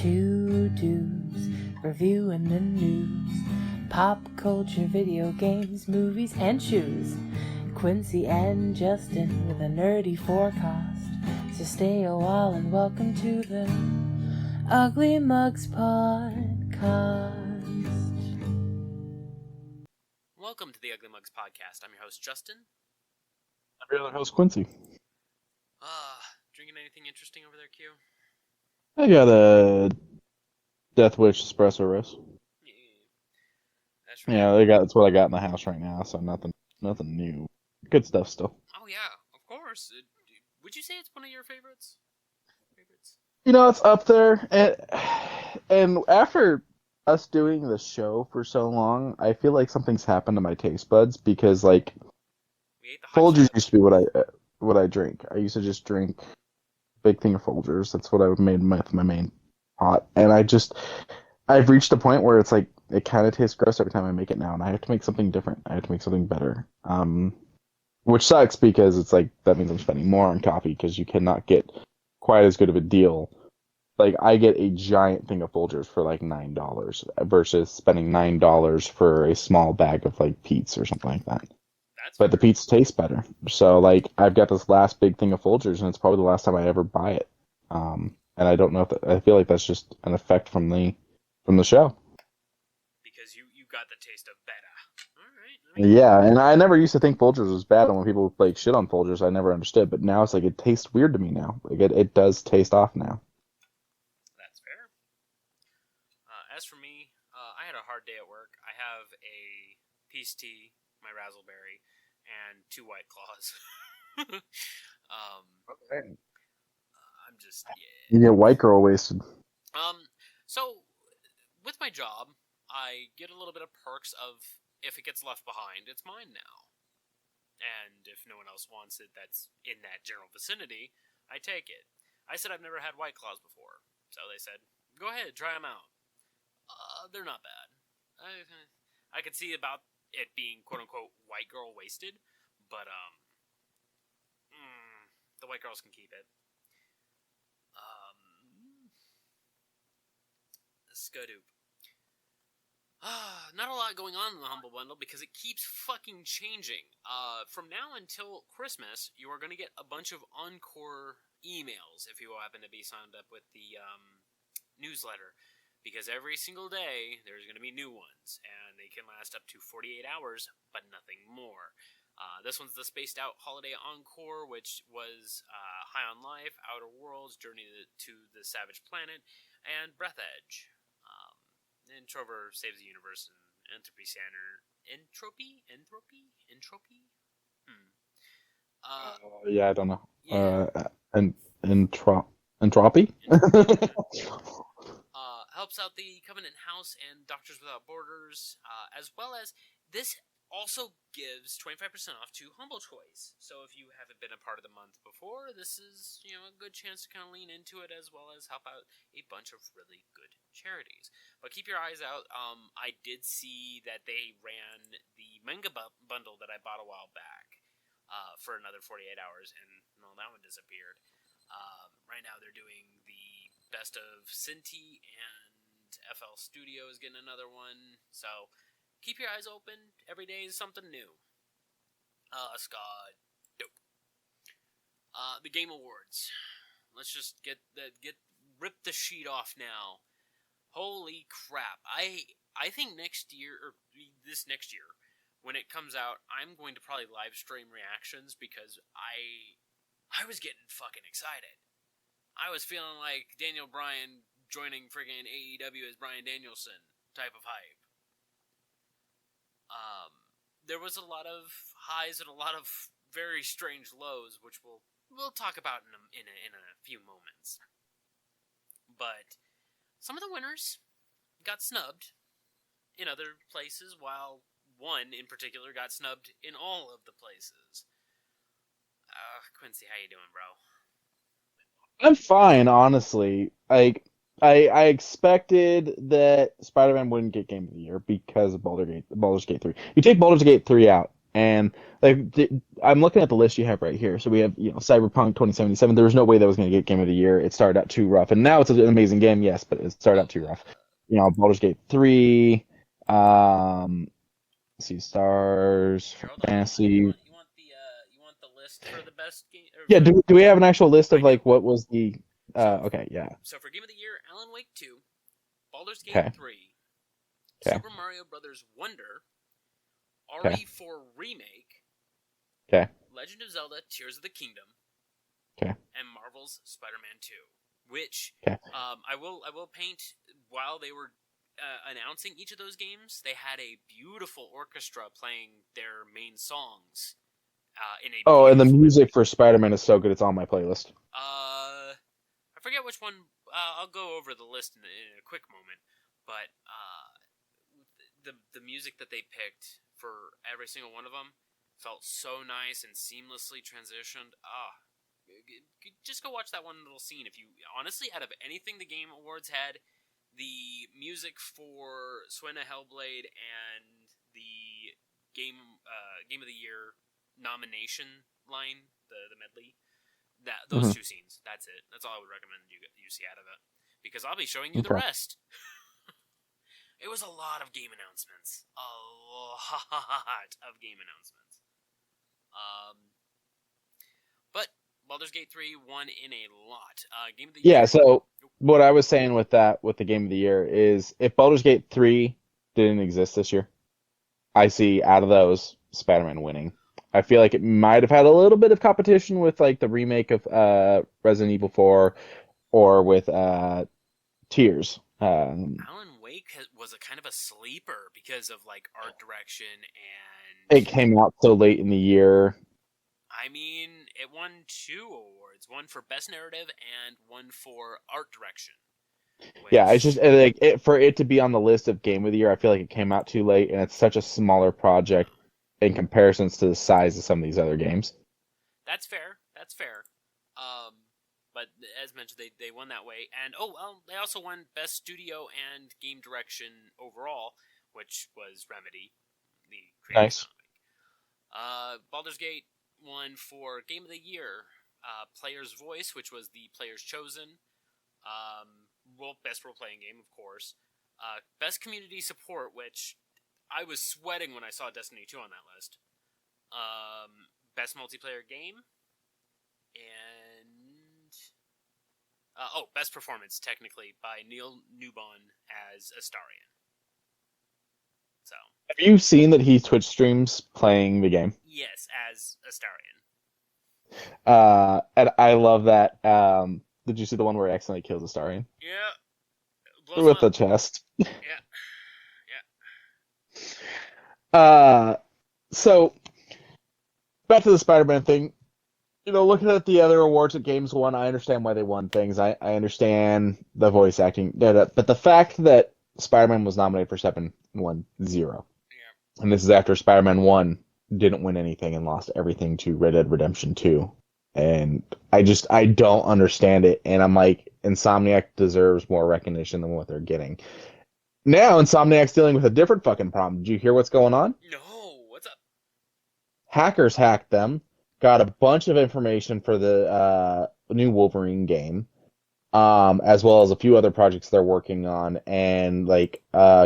Two dudes reviewing the news, pop culture, video games, movies, and shoes. Quincy and Justin with a nerdy forecast. So stay a while and welcome to the Ugly Mugs Podcast. Welcome to the Ugly Mugs Podcast. I'm your host, Justin. I'm your other host, Quincy. Drinking anything interesting over there, Q? I got a Death Wish espresso roast. Yeah. That's right. Yeah, that's what I got in the house right now, so nothing new. Good stuff still. Oh yeah, of course. Would you say it's one of your favorites? You know, it's up there, and after us doing the show for so long, I feel like something's happened to my taste buds because, like, Folgers used to be what I drink. I used to just drink big thing of Folgers. That's what I made my main pot, and I've reached a point where it's like it kind of tastes gross every time I make it now, and I have to make something different. I have to make something better. Which sucks because it's like that means I'm spending more on coffee because you cannot get quite as good of a deal. Like, I get a giant thing of Folgers for like $9 versus spending $9 for a small bag of like Pete's or something like that. But the Pete's taste better. So, like, I've got this last big thing of Folgers, and it's probably the last time I ever buy it. And I don't know if I feel like that's just an effect from the show. Because you got the taste of better. All right. Yeah, and I never used to think Folgers was bad, and when people like shit on Folgers, I never understood. But now it's like it tastes weird to me now. Like it does taste off now. That's fair. As for me, I had a hard day at work. I have a peace tea, my razzleberry, and 2 White Claws. Okay. I'm just You get white girl wasted. So with my job, I get a little bit of perks of if it gets left behind, it's mine now. And if no one else wants it that's in that general vicinity, I take it. I said I've never had White Claws before, so they said, go ahead, try them out. They're not bad. I could see about it being quote-unquote white girl wasted, but the white girls can keep it. Skadoop. Not a lot going on in the Humble Bundle because it keeps fucking changing. From now until Christmas, you are going to get a bunch of Encore emails if you happen to be signed up with the newsletter. Because every single day, there's going to be new ones, and they can last up to 48 hours, but nothing more. This one's the Spaced Out Holiday Encore, which was High on Life, Outer Worlds, Journey to the Savage Planet, and Breath Edge. And Trover Saves the Universe, and Entropy Center. Entropy? Yeah, I don't know. Yeah. Entropy? Helps out the Covenant House and Doctors Without Borders, as well as this also gives 25% off to Humble Choice. So if you haven't been a part of the month before, this is, a good chance to kind of lean into it as well as help out a bunch of really good charities. But keep your eyes out. I did see that they ran the manga bundle that I bought a while back for another 48 hours, and that one disappeared. Right now they're doing the Best of Sinti, and FL Studio is getting another one. So keep your eyes open. Every day is something new. Scott, dope. The Game Awards. Let's just rip the sheet off now. Holy crap! I think this next year, when it comes out, I'm going to probably live stream reactions because I was getting fucking excited. I was feeling like Daniel Bryan joining friggin' AEW as Bryan Danielson type of hype. There was a lot of highs and a lot of very strange lows, which we'll talk about in a few moments. But some of the winners got snubbed in other places, while one in particular got snubbed in all of the places. Quincy, how you doing, bro? I'm fine, honestly. I expected that Spider-Man wouldn't get Game of the Year because of Baldur's Gate 3. You take Baldur's Gate 3 out, And like I'm looking at the list you have right here. So we have, Cyberpunk 2077. There was no way that was going to get Game of the Year. It started out too rough, and now it's an amazing game, yes, but it started out too rough. Baldur's Gate 3, let's see, Stars, Here, hold on. Fantasy. You want the list for the best game? Yeah, do we have an actual list I of do. like what was the? So- Okay, yeah. So for Game of the Year, Alan Wake 2, Baldur's Gate Okay. 3, Okay. Super Mario Brothers Wonder, Okay. RE4 Remake, Okay. Legend of Zelda: Tears of the Kingdom, Okay. and Marvel's Spider-Man 2. Which Okay. I will paint while they were announcing each of those games. They had a beautiful orchestra playing their main songs. In a Oh, and the beautiful- music for Spider-Man is so good. It's on my playlist. I forget which one. I'll go over the list in a quick moment, but the music that they picked for every single one of them felt so nice and seamlessly transitioned. Just go watch that one little scene. If you honestly, out of anything the Game Awards had, the music for Suena Hellblade and the game of the Year nomination line, the medley. Those two scenes. That's it. That's all I would recommend you see out of it. Because I'll be showing you the rest. It was a lot of game announcements. A lot of game announcements. But Baldur's Gate 3 won in a lot. Game of the Year. Yeah, so what I was saying with the Game of the Year is if Baldur's Gate 3 didn't exist this year, I see out of those Spider-Man winning. I feel like it might have had a little bit of competition with like the remake of Resident Evil 4 or with Tears. Alan Wake was a kind of a sleeper because of like art direction and It came out so late in the year. I mean, it won 2 awards, one for best narrative and one for art direction. Yeah, it's just like for it to be on the list of Game of the Year, I feel like it came out too late, and it's such a smaller project in comparisons to the size of some of these other games. That's fair. But as mentioned, they won that way, and they also won best studio and game direction overall, which was Remedy, the creators. Nice. Baldur's Gate won for Game of the Year, Player's Voice, which was the Player's Chosen. Best role-playing game, of course. Best community support, which I was sweating when I saw Destiny 2 on that list. Best multiplayer game. And... best performance, technically, by Neil Newbon as Astarion. So... Have you seen that he Twitch streams playing the game? Yes, as Astarion. And I love that. Did you see the one where he accidentally kills Astarion? Yeah. With the chest. Yeah. So back to the Spider-Man thing. Looking at the other awards that games won, I understand why they won things. I understand the voice acting, but the fact that Spider-Man was nominated for 7 and won 0. Yeah. And this is after Spider-Man 1 didn't win anything and lost everything to Red Dead Redemption 2. And I don't understand it. And I'm like, Insomniac deserves more recognition than what they're getting. Now Insomniac's dealing with a different fucking problem. Did you hear what's going on? No, what's up? Hackers hacked them, got a bunch of information for the new Wolverine game, as well as a few other projects they're working on, and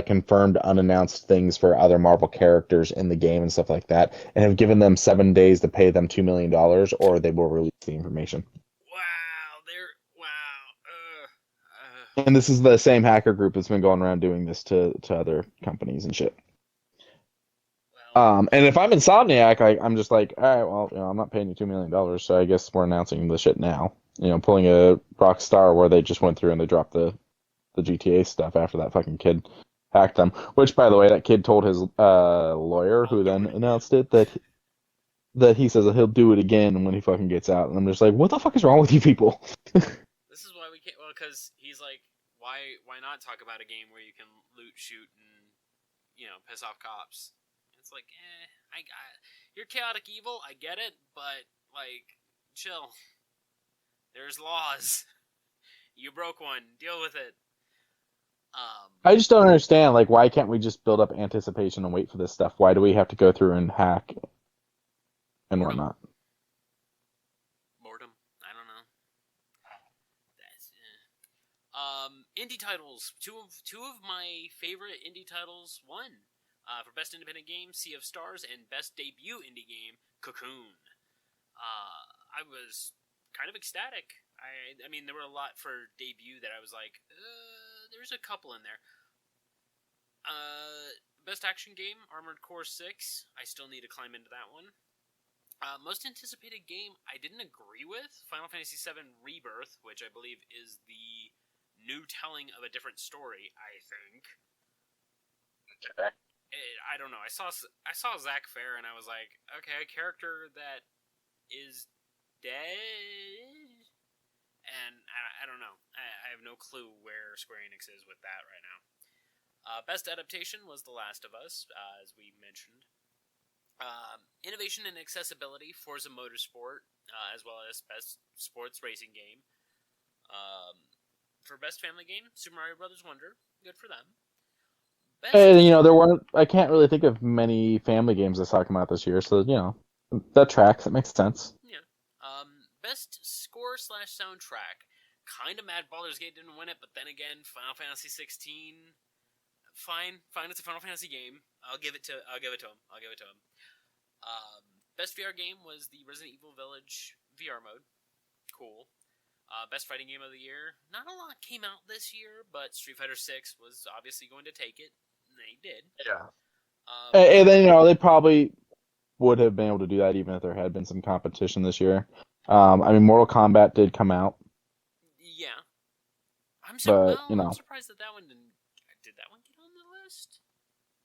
confirmed unannounced things for other Marvel characters in the game and stuff like that, and have given them 7 days to pay them $2 million, or they will release the information. And this is the same hacker group that's been going around doing this to other companies and shit. And if I'm Insomniac, I'm just like, all right, well, I'm not paying you $2 million, so I guess we're announcing the shit now. Pulling a Rockstar where they just went through and they dropped the GTA stuff after that fucking kid hacked them. Which, by the way, that kid told his lawyer, who then announced it, that he says that he'll do it again when he fucking gets out. And I'm just like, what the fuck is wrong with you people? This is why we can't. Well, because he's like, why not talk about a game where you can loot, shoot, and piss off cops? It's like, you're chaotic evil. I get it, but chill. There's laws. You broke one. Deal with it. I just don't understand. Why can't we just build up anticipation and wait for this stuff? Why do we have to go through and hack and Boredom. whatnot. Boredom. I don't know. That's indie titles. Two of my favorite indie titles won. For best independent game, Sea of Stars, and best debut indie game, Cocoon. I was kind of ecstatic. I mean, there were a lot for debut that I was like, there's a couple in there. Best action game, Armored Core 6. I still need to climb into that one. Most anticipated game, I didn't agree with. Final Fantasy VII Rebirth, which I believe is the new telling of a different story, I think. Okay. I don't know. I saw Zach Fair, and I was like, okay, a character that is dead? And I don't know. I have no clue where Square Enix is with that right now. Best adaptation was The Last of Us, as we mentioned. Innovation and accessibility, Forza Motorsport, as well as best sports racing game. For best family game, Super Mario Bros. Wonder. Good for them. And there weren't. I can't really think of many family games I saw come out this year, so that tracks. That makes sense. Yeah. Best score / soundtrack. Kind of mad Baldur's Gate didn't win it, but then again, Final Fantasy 16. Fine. It's a Final Fantasy game. I'll give it to him. Best VR game was the Resident Evil Village VR mode. Cool. Best fighting game of the year. Not a lot came out this year, but Street Fighter 6 was obviously going to take it. And they did. Yeah. And then they probably would have been able to do that even if there had been some competition this year. I mean, Mortal Kombat did come out. Yeah. I'm surprised that one didn't. Did that one get on the list?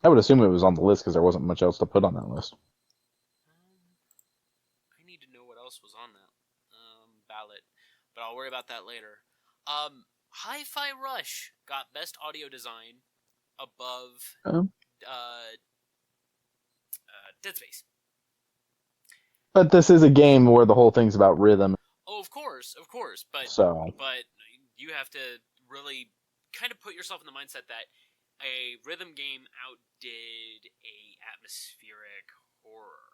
I would assume it was on the list because there wasn't much else to put on that list. I need to know what else was on that ballot, but I'll worry about that later. Hi-Fi Rush got best audio design above Dead Space. But this is a game where the whole thing's about rhythm. Oh, of course, but you have to really kind of put yourself in the mindset that a rhythm game outdid a atmospheric horror.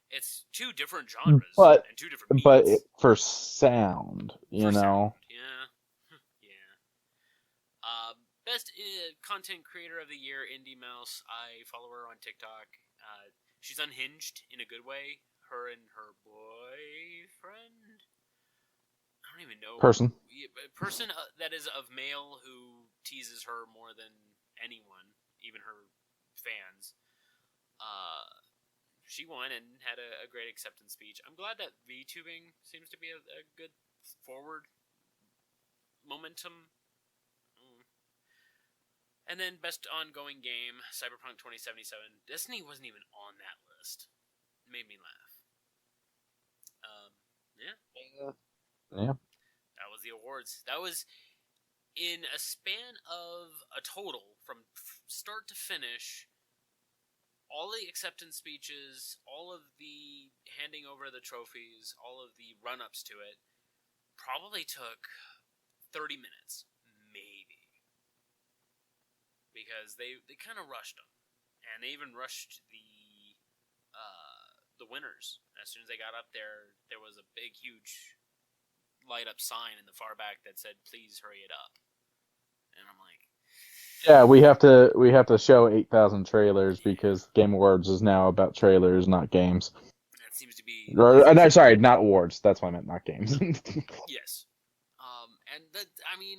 It's two different genres and two different beats. But for sound, Sound, yeah. Best content creator of the year, Indie Mouse. I follow her on TikTok. She's unhinged in a good way. Her and her boyfriend. I don't even know. Person that is of male who teases her more than anyone, even her fans. She won and had a great acceptance speech. I'm glad that VTubing seems to be a good forward momentum. And then best ongoing game, Cyberpunk 2077. Destiny wasn't even on that list. It made me laugh. Yeah. That was the awards. That was in a span of a total from start to finish. All the acceptance speeches, all of the handing over the trophies, all of the run-ups to it, probably took 30 minutes, maybe. Because they kind of rushed them. And they even rushed the winners. As soon as they got up there, there was a big, huge light-up sign in the far back that said, "Please hurry it up." And I'm like... Yeah, we have to show 8,000 trailers because Game Awards is now about trailers, not games. That seems to be... No, sorry, not awards. That's what I meant, not games. Yes. And that, I mean...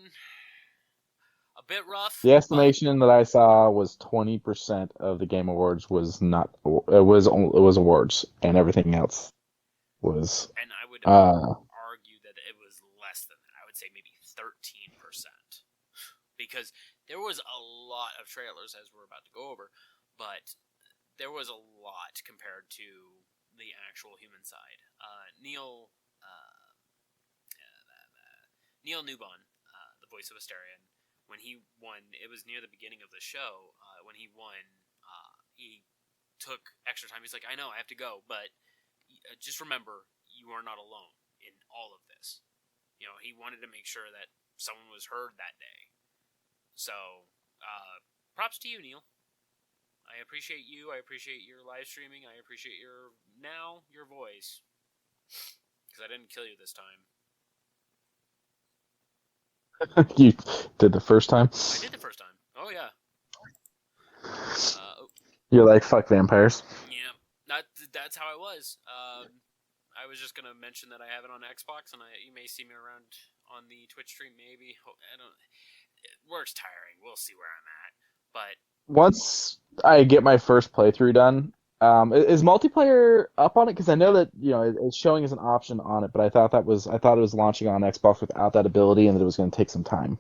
a bit rough. The estimation that I saw was 20% of the Game Awards was not. It was awards, and everything else was. And I would argue that it was less than that. I would say maybe 13%, because there was a lot of trailers, as we're about to go over, but there was a lot compared to the actual human side. Neil Newbon, the voice of Asterion. When he won, it was near the beginning of the show. When he won, he took extra time. He's like, I know, I have to go, but just remember, you are not alone in all of this. He wanted to make sure that someone was heard that day. So, props to you, Neil. I appreciate you. I appreciate your live streaming. I appreciate your now your voice. Because I didn't kill you this time. You did the first time? I did the first time. Oh, yeah. You're like, fuck vampires. Yeah, that's how I was. I was just gonna mention that I have it on Xbox, and you may see me around on the Twitch stream. Maybe work's tiring. We'll see where I'm at. But Once I get my first playthrough done, is multiplayer up on it? Because I know that it's showing as an option on it, but I thought it was launching on Xbox without that ability, and that it was going to take some time.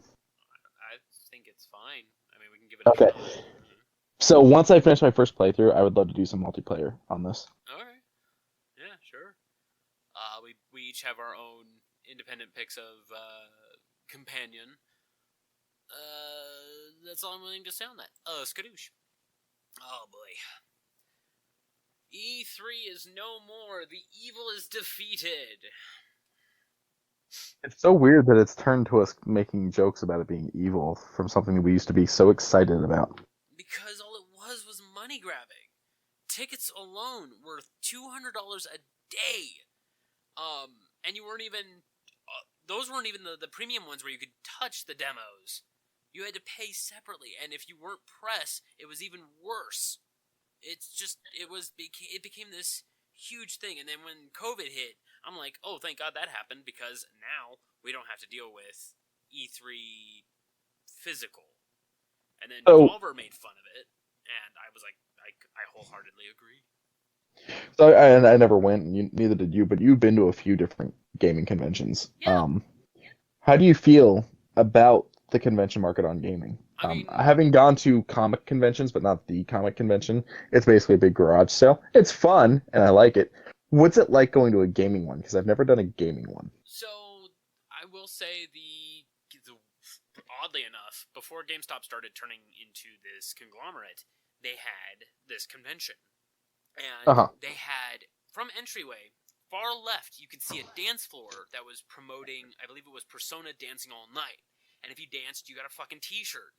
I think it's fine. I mean, we can give it a Okay. shot. So once I finish my first playthrough, I would love to do some multiplayer on this. All right. Yeah, sure. We each have our own independent picks of companion. That's all I'm willing to say on that. Skadoosh. Oh boy. E3 is no more. The evil is defeated. It's so weird that it's turned to us making jokes about it being evil from something that we used to be so excited about. Because all it was money grabbing. Tickets alone were $200 a day. And you weren't even... those weren't even the premium ones where you could touch the demos. You had to pay separately, and if you weren't press, it was even worse. It became this huge thing, and then when COVID hit, I'm like, oh, thank God that happened, because now we don't have to deal with E3 physical. And then Devolver made fun of it, and I was like, I wholeheartedly agree. So I never went, and neither did you, but you've been to a few different gaming conventions. Yeah. How do you feel about the convention market on gaming? I mean, having gone to comic conventions, but not the comic convention, it's basically a big garage sale. It's fun, and I like it. What's it like going to a gaming one? Because I've never done a gaming one. So, I will say oddly enough, before GameStop started turning into this conglomerate, they had this convention. And they had, from entryway, far left, you could see a dance floor that was promoting, I believe it was Persona Dancing All Night. And if you danced, you got a fucking t-shirt.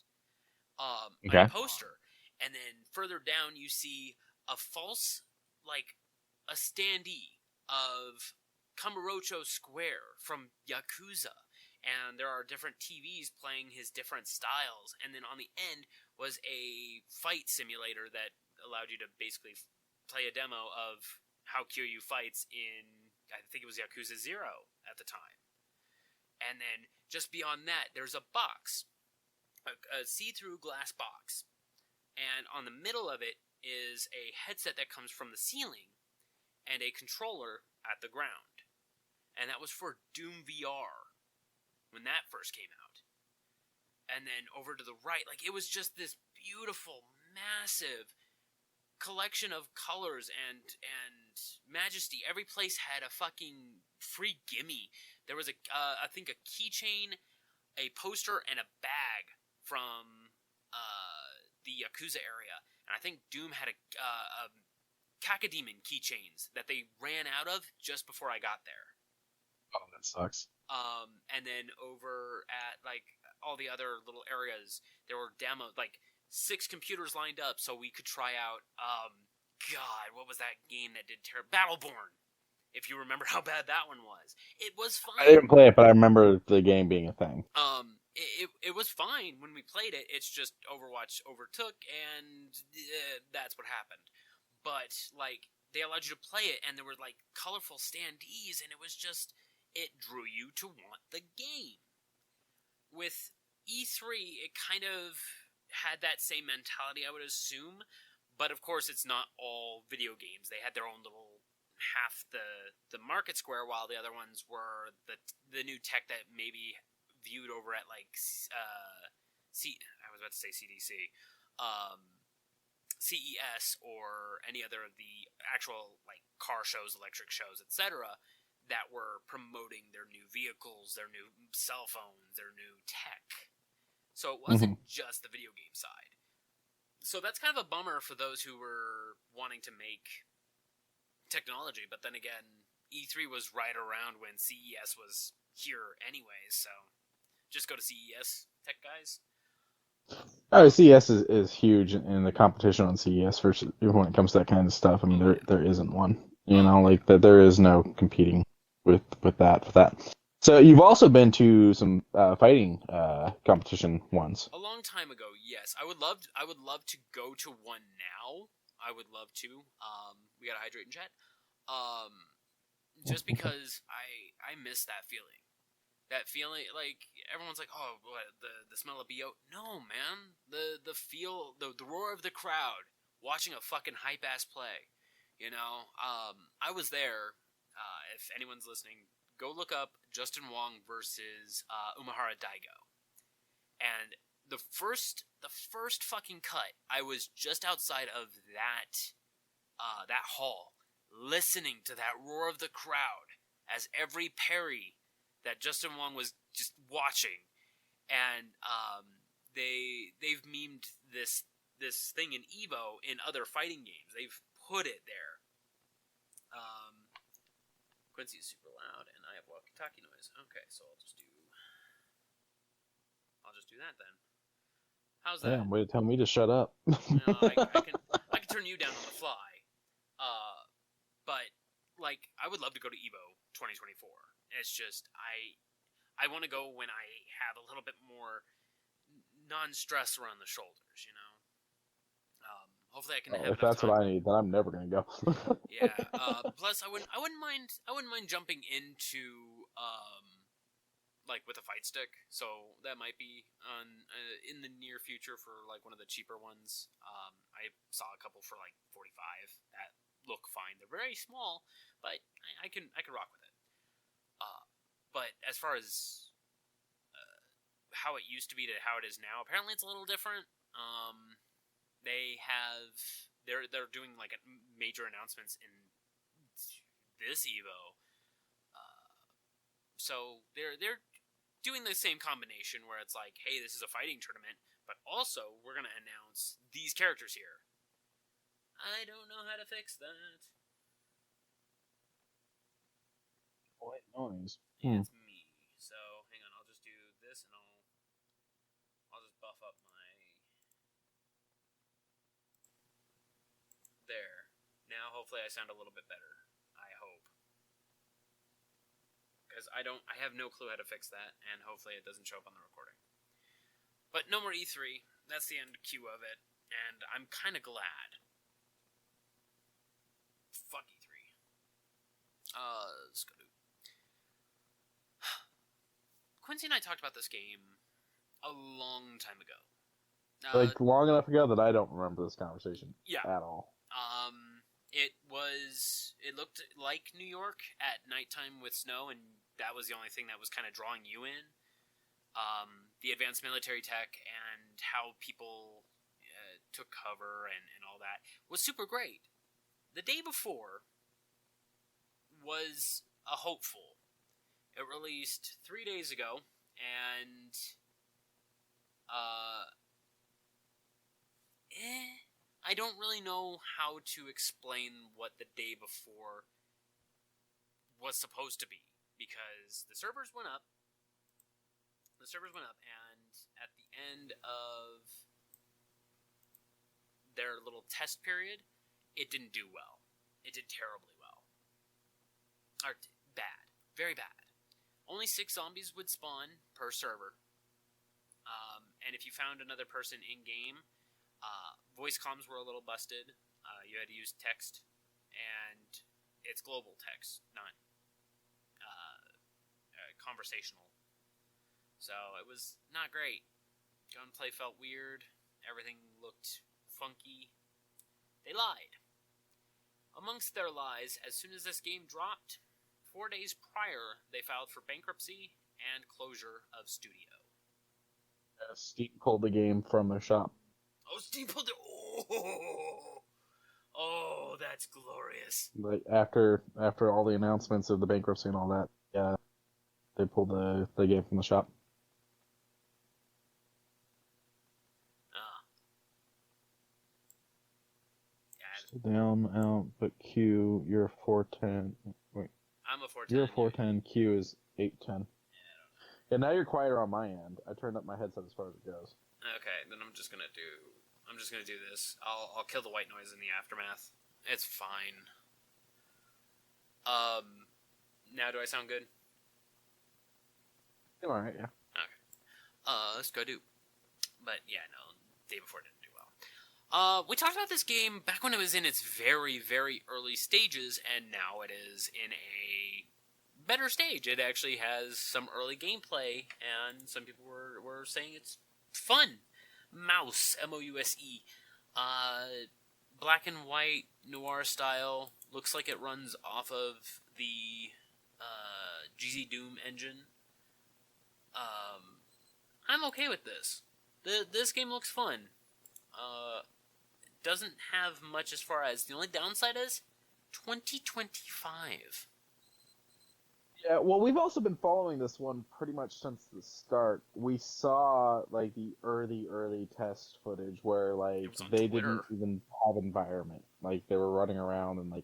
A poster. And then further down, you see a false, a standee of Kamurocho Square from Yakuza. And there are different TVs playing his different styles. And then on the end was a fight simulator that allowed you to basically play a demo of how Kiryu fights in, I think it was Yakuza 0 at the time. And then just beyond that, there's a box, a see-through glass box. And on the middle of it is a headset that comes from the ceiling and a controller at the ground. And that was for Doom VR when that first came out. And then over to the right, it was just this beautiful, massive collection of colors and majesty. Every place had a fucking free gimme. There was I think a keychain, a poster, and a bag from the Yakuza area. And I think Doom had a Cacodemon keychains that they ran out of just before I got there. Oh, that sucks. And then over at all the other little areas, there were demos, 6 computers lined up so we could try out, God, what was that game that did terrible? Battleborn, if you remember how bad that one was. It was fine. I didn't play it, but I remember the game being a thing. It was fine when we played it. It's just Overwatch overtook, and that's what happened. But, they allowed you to play it, and there were, colorful standees, and it was just, it drew you to want the game. With E3, it kind of had that same mentality, I would assume, but of course it's not all video games. They had their own little half the market square, while the other ones were the new tech that maybe viewed over at I was about to say CDC, CES, or any other of the actual car shows, electric shows, etc., that were promoting their new vehicles, their new cell phones, their new tech. So it wasn't just the video game side. So that's kind of a bummer for those who were wanting to make technology. But then again, E3 was right around when CES was here anyways. So just go to CES, tech guys. CES is huge, and the competition on CES when it comes to that kind of stuff. I mean, there isn't one. Like that there is no competing with that. So you've also been to some fighting competition ones. A long time ago, yes. I would love to go to one now. I would love to. We gotta hydrate and chat. Just because I miss that feeling. That feeling, like everyone's like, oh, what, the smell of BO. No, man, the feel, the roar of the crowd watching a fucking hype ass play. I was there. If anyone's listening, go look up Justin Wong versus Umahara Daigo. And the first fucking cut, I was just outside of that hall, listening to that roar of the crowd as every parry that Justin Wong was just watching, and they've memed this thing in Evo in other fighting games. They've put it there. Quincy is super loud, and I have walkie-talkie noise. Okay, so I'll just do that then. How's that? Way to tell me to shut up. I can turn you down on the fly. But like, I would love to go to Evo 2024. It's just I want to go when I have a little bit more non-stress around the shoulders. Hopefully I can have if enough that's time. what I need, then I'm never gonna go. Yeah. Plus, I wouldn't mind jumping into like with a fight stick. So that might be on in the near future for like one of the cheaper ones. I saw a couple for like 45 that look fine. They're very small, but I can rock with it. But as far as how it used to be to how it is now, apparently it's a little different. They're doing like major announcements in this Evo. So they're doing the same combination where it's like, hey, this is a fighting tournament, but also we're gonna announce these characters here. I don't know how to fix that. White noise. It's me. So hang on, I'll just do this and I'll just buff up my. There. Now hopefully I sound a little bit better. I hope. Because I have no clue how to fix that, and hopefully it doesn't show up on the recording. But no more E3. That's the end cue of it, and I'm kind of glad. Fuck E3. Let's go to. Quincy and I talked about this game a long time ago. Like long enough ago that I don't remember this conversation at all. It looked like New York at nighttime with snow, and that was the only thing that was kind of drawing you in. The advanced military tech and how people took cover and all that was super great. The day before was a hopeful. It released 3 days ago, and I don't really know how to explain what the day before was supposed to be, because the servers went up. And at the end of their little test period, it didn't do well. It did terribly well. Or bad. Very bad. Only 6 zombies would spawn per server. And if you found another person in-game, voice comms were a little busted. You had to use text, and it's global text, not conversational. So it was not great. Gunplay felt weird. Everything looked funky. They lied. Amongst their lies, as soon as this game dropped, 4 days prior, they filed for bankruptcy and closure of studio. Steam pulled the game from their shop. Oh, Steam pulled it. Oh, that's glorious. Like after all the announcements of the bankruptcy and all that, yeah, they pulled the game from the shop. Yeah. Down, out, but Q, you're a 410. Wait. I'm a 410. You're a 410. Q is 810. Yeah, now you're quieter on my end. I turned up my headset as far as it goes. Okay, then I'm just gonna do this. I'll kill the white noise in the aftermath. It's fine. Now do I sound good? All right, yeah. Okay. Let's go do. But yeah, no, the day before didn't do well. We talked about this game back when it was in its very, very early stages, and now it is in a better stage. It actually has some early gameplay, and some people were saying it's fun. Mouse, M-O-U-S-E. Black and white, noir style. Looks like it runs off of the GZ Doom engine. I'm okay with this. This game looks fun. Doesn't have much as far as... The only downside is 2025. Yeah, well, we've also been following this one pretty much since the start. We saw, like, the early test footage where, like, they didn't even have environment. Like, they were running around and, like,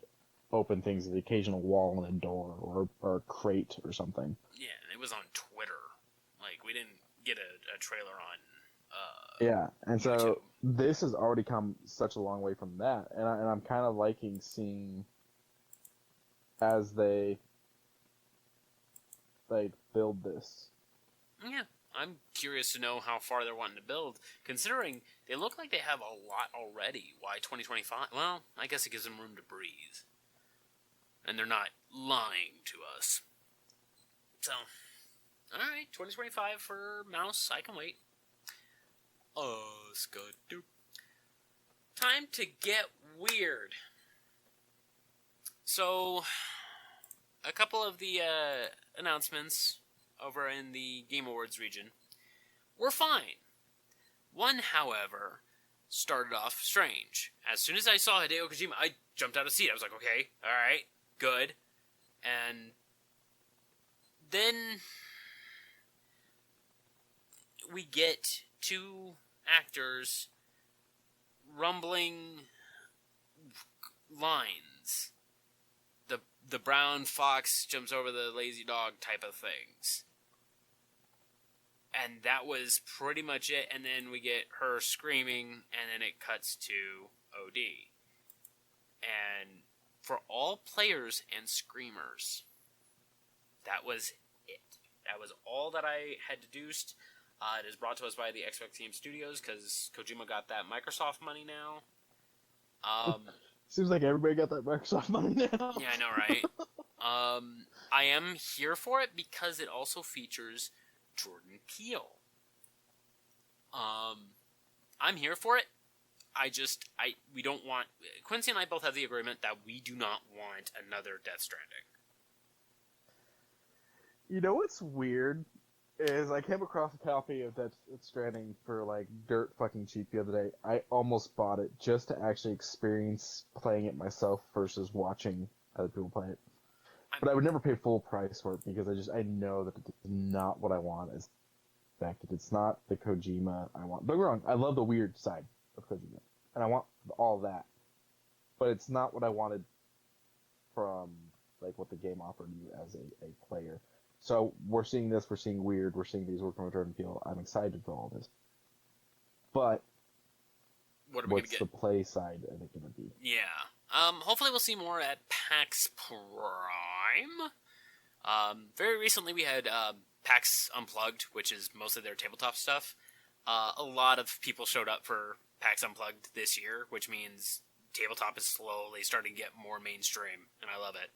open things with the occasional wall and a door or a crate or something. Yeah, and it was on Twitter. Like, we didn't get a trailer on yeah, and YouTube. So this has already come such a long way from that. And I'm kind of liking seeing as they... like, build this. Yeah, I'm curious to know how far they're wanting to build, considering they look like they have a lot already. Why 2025? Well, I guess it gives them room to breathe. And they're not lying to us. So, alright, 2025 for Mouse, I can wait. Scudoo. Time to get weird. So... a couple of the announcements over in the Game Awards region were fine. One, however, started off strange. As soon as I saw Hideo Kojima, I jumped out of seat. I was like, okay, alright, good. And then we get two actors rumbling lines. The brown fox jumps over the lazy dog type of things. And that was pretty much it. And then we get her screaming, and then it cuts to OD. And for all players and screamers, that was it. That was all that I had deduced. It is brought to us by the Xbox Game Studios, because Kojima got that Microsoft money now. Seems like everybody got that Microsoft money now. Yeah, I know, right? I am here for it because it also features Jordan Peele. I'm here for it. We don't want... Quincy and I both have the agreement that we do not want another Death Stranding. You know what's weird? Is I came across a copy of Death Stranding for, like, dirt fucking cheap the other day. I almost bought it just to actually experience playing it myself versus watching other people play it. But I would never pay full price for it because I know that it's not what I want as expected. It's not the Kojima I want. Don't get me wrong, I love the weird side of Kojima. And I want all that. But it's not what I wanted from, like, what the game offered you as a player. So we're seeing this, we're seeing weird, we're seeing these work from Jordan Peele. I'm excited for all this. But what's the play side of it going to be? Yeah. Hopefully we'll see more at PAX Prime. Very recently we had PAX Unplugged, which is mostly their tabletop stuff. A lot of people showed up for PAX Unplugged this year, which means tabletop is slowly starting to get more mainstream, and I love it.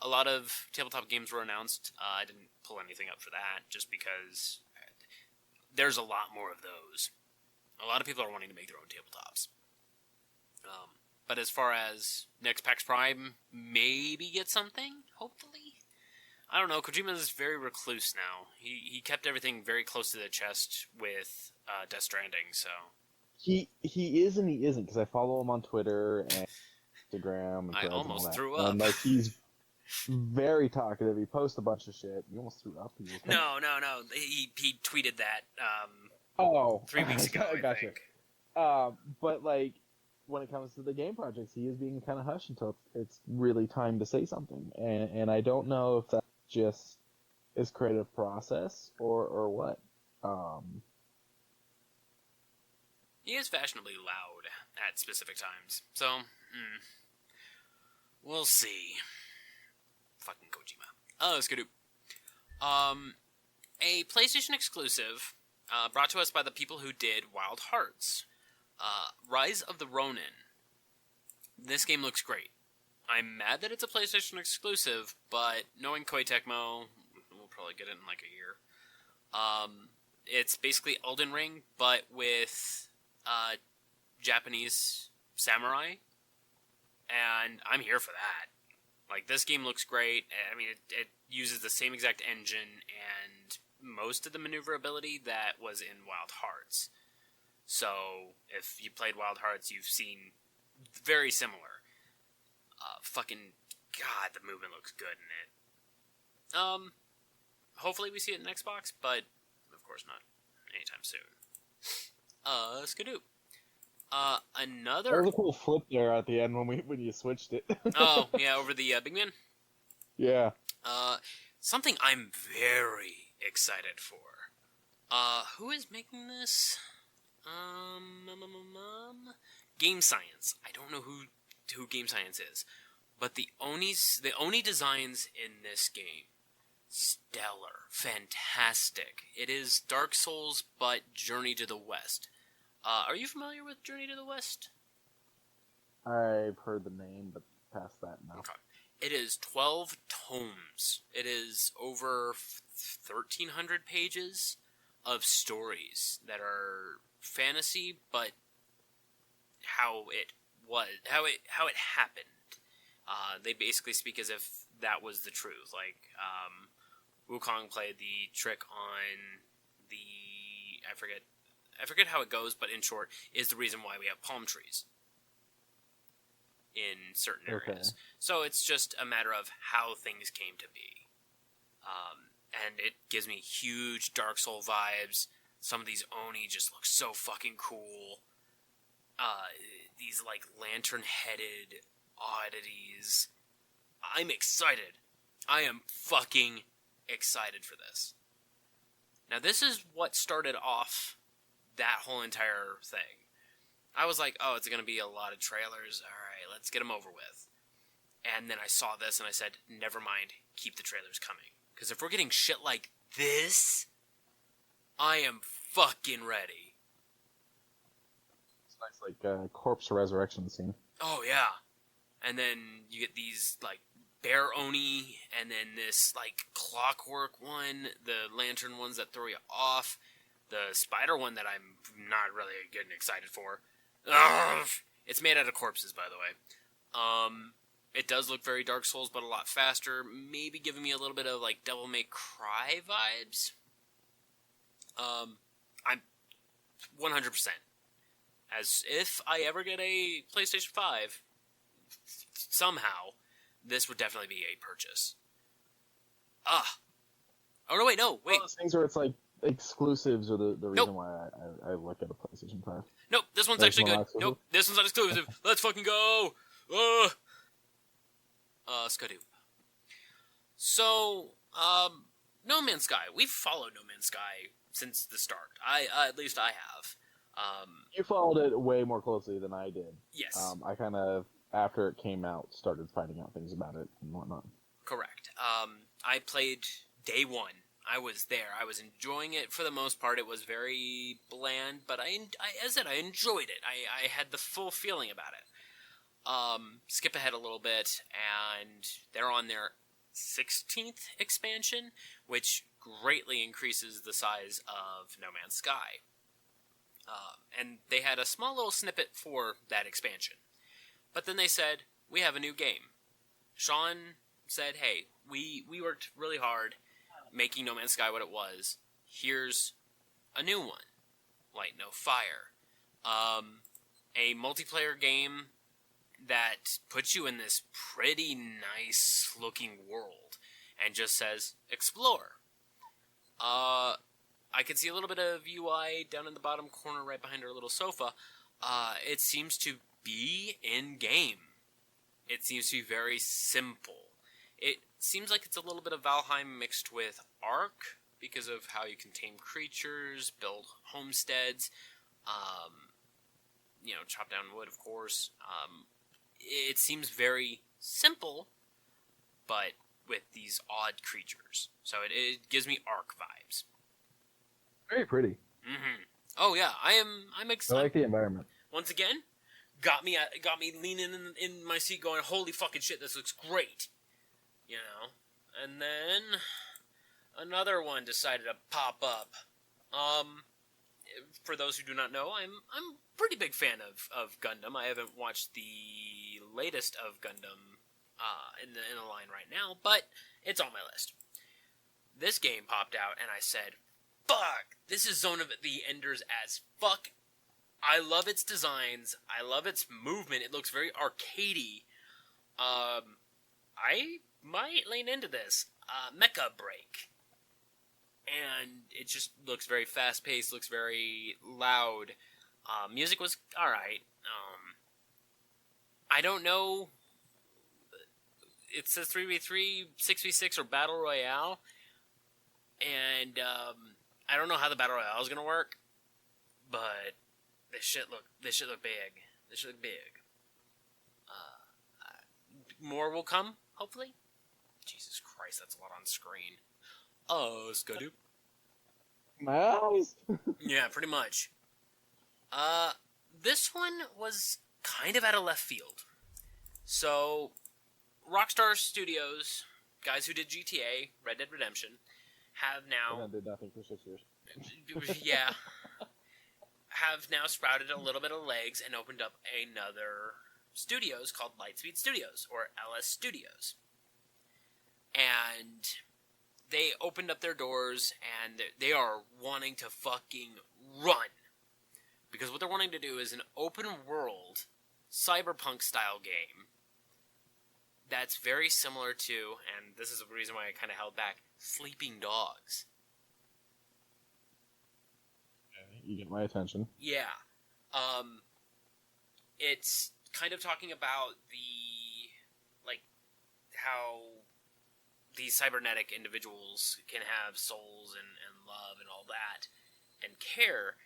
A lot of tabletop games were announced. I didn't pull anything up for that, just because there's a lot more of those. A lot of people are wanting to make their own tabletops. But as far as next PAX Prime, maybe get something, hopefully? I don't know, Kojima is very recluse now. He kept everything very close to the chest with Death Stranding, so... He is and he isn't, because I follow him on Twitter and Instagram and I almost and all that. threw up. And, like, he's very talkative. He posts a bunch of shit. You almost threw up. No. He tweeted that 3 weeks ago, I think. But, like, when it comes to the game projects, he is being kind of hushed until it's really time to say something. And I don't know if that's just his creative process or what. He is fashionably loud at specific times, so we'll see. fucking Kojima. Let's go do. A PlayStation exclusive, brought to us by the people who did Wild Hearts. Rise of the Ronin. This game looks great. I'm mad that it's a PlayStation exclusive, but knowing Koei Tecmo, we'll probably get it in like a year. It's basically Elden Ring, but with Japanese samurai, and I'm here for that. Like, this game looks great. I mean, it uses the same exact engine and most of the maneuverability that was in Wild Hearts. So, if you played Wild Hearts, you've seen very similar. Fucking, God, the movement looks good in it. Hopefully we see it in Xbox, but of course not anytime soon. Skadoo. Another... That was a cool flip there at the end when you switched it. Oh, yeah, over the big man? Yeah. Something I'm very excited for. Who is making this? Game Science. I don't know who Game Science is, but the Oni designs in this game, stellar, fantastic. It is Dark Souls, but Journey to the West. Are you familiar with Journey to the West? I've heard the name, but past that now. Okay. It is 12 tomes. It is over 1,300 pages of stories that are fantasy, but how it happened. They basically speak as if that was the truth. Like, Wukong played the trick on the... I forget how it goes, but in short, is the reason why we have palm trees in certain areas. Okay. So it's just a matter of how things came to be. And it gives me huge Dark Soul vibes. Some of these Oni just look so fucking cool. These, like, lantern-headed oddities. I'm excited. I am fucking excited for this. Now, this is what started off that whole entire thing. I was like, oh, it's going to be a lot of trailers. All right, let's get them over with. And then I saw this and I said, never mind, keep the trailers coming. Because if we're getting shit like this, I am fucking ready. It's nice, like, corpse resurrection scene. Oh, yeah. And then you get these, like, bear Oni, and then this, like, clockwork one, the lantern ones that throw you off, the spider one that I'm not really getting excited for. Ugh! It's made out of corpses, by the way. It does look very Dark Souls, but a lot faster, maybe giving me a little bit of, like, Devil May Cry vibes. I'm 100%. As if I ever get a PlayStation 5, somehow, this would definitely be a purchase. Oh, no, wait. One of those things where it's like exclusives are the reason Nope. why I look at a PlayStation 5. Nope, this one's This actually one good. not exclusive? Nope, this one's not exclusive. Let's fucking go! Skadoo. So, No Man's Sky. We've followed No Man's Sky since the start. At least I have. You followed it way more closely than I did. Yes. I kind of, after it came out, started finding out things about it and whatnot. Correct. I played day one. I was there. I was enjoying it for the most part. It was very bland, but as I said, I enjoyed it. I had the full feeling about it. Skip ahead a little bit, and they're on their 16th expansion, which greatly increases the size of No Man's Sky. And they had a small little snippet for that expansion. But then they said, we have a new game. Sean said, hey, we worked really hard making No Man's Sky what it was. Here's a new one. Light No Fire. A multiplayer game that puts you in this pretty nice looking world and just says, explore. I can see a little bit of UI down in the bottom corner right behind our little sofa. It seems to be in-game. It seems to be very simple. It seems like it's a little bit of Valheim mixed with Ark because of how you can tame creatures, build homesteads, chop down wood, of course. It seems very simple, but with these odd creatures. So it gives me Ark vibes. Very pretty. Mm-hmm. Oh yeah, I'm excited. I like the environment. Once again, got me leaning in my seat, going, "Holy fucking shit, this looks great," you know. And then another one decided to pop up. For those who do not know, I'm a pretty big fan of Gundam. I haven't watched the latest of Gundam in the line right now, but it's on my list. This game popped out, and I said, "Fuck, this is Zone of the Enders as fuck." I love its designs. I love its movement. It looks very arcadey. I might lean into this. Mecha Break. And it just looks very fast-paced, looks very loud. Music was alright. I don't know. It says 3v3, 6v6, or Battle Royale. And I don't know how the Battle Royale is going to work. But this shit look big. This shit look big. More will come, hopefully. Jesus Christ, that's a lot on screen. Oh, Skadoop. My eyes. Yeah, pretty much. This one was kind of out of left field. So, Rockstar Studios, guys who did GTA, Red Dead Redemption, have now... And did nothing for 6 years. Yeah. Have now sprouted a little bit of legs and opened up another studios called Lightspeed Studios, or LS Studios. And they opened up their doors, and they are wanting to fucking run. Because what they're wanting to do is an open-world, cyberpunk-style game that's very similar to, and this is the reason why I kind of held back, Sleeping Dogs. You get my attention. Yeah. It's kind of talking about how these cybernetic individuals can have souls and love and all that, and care.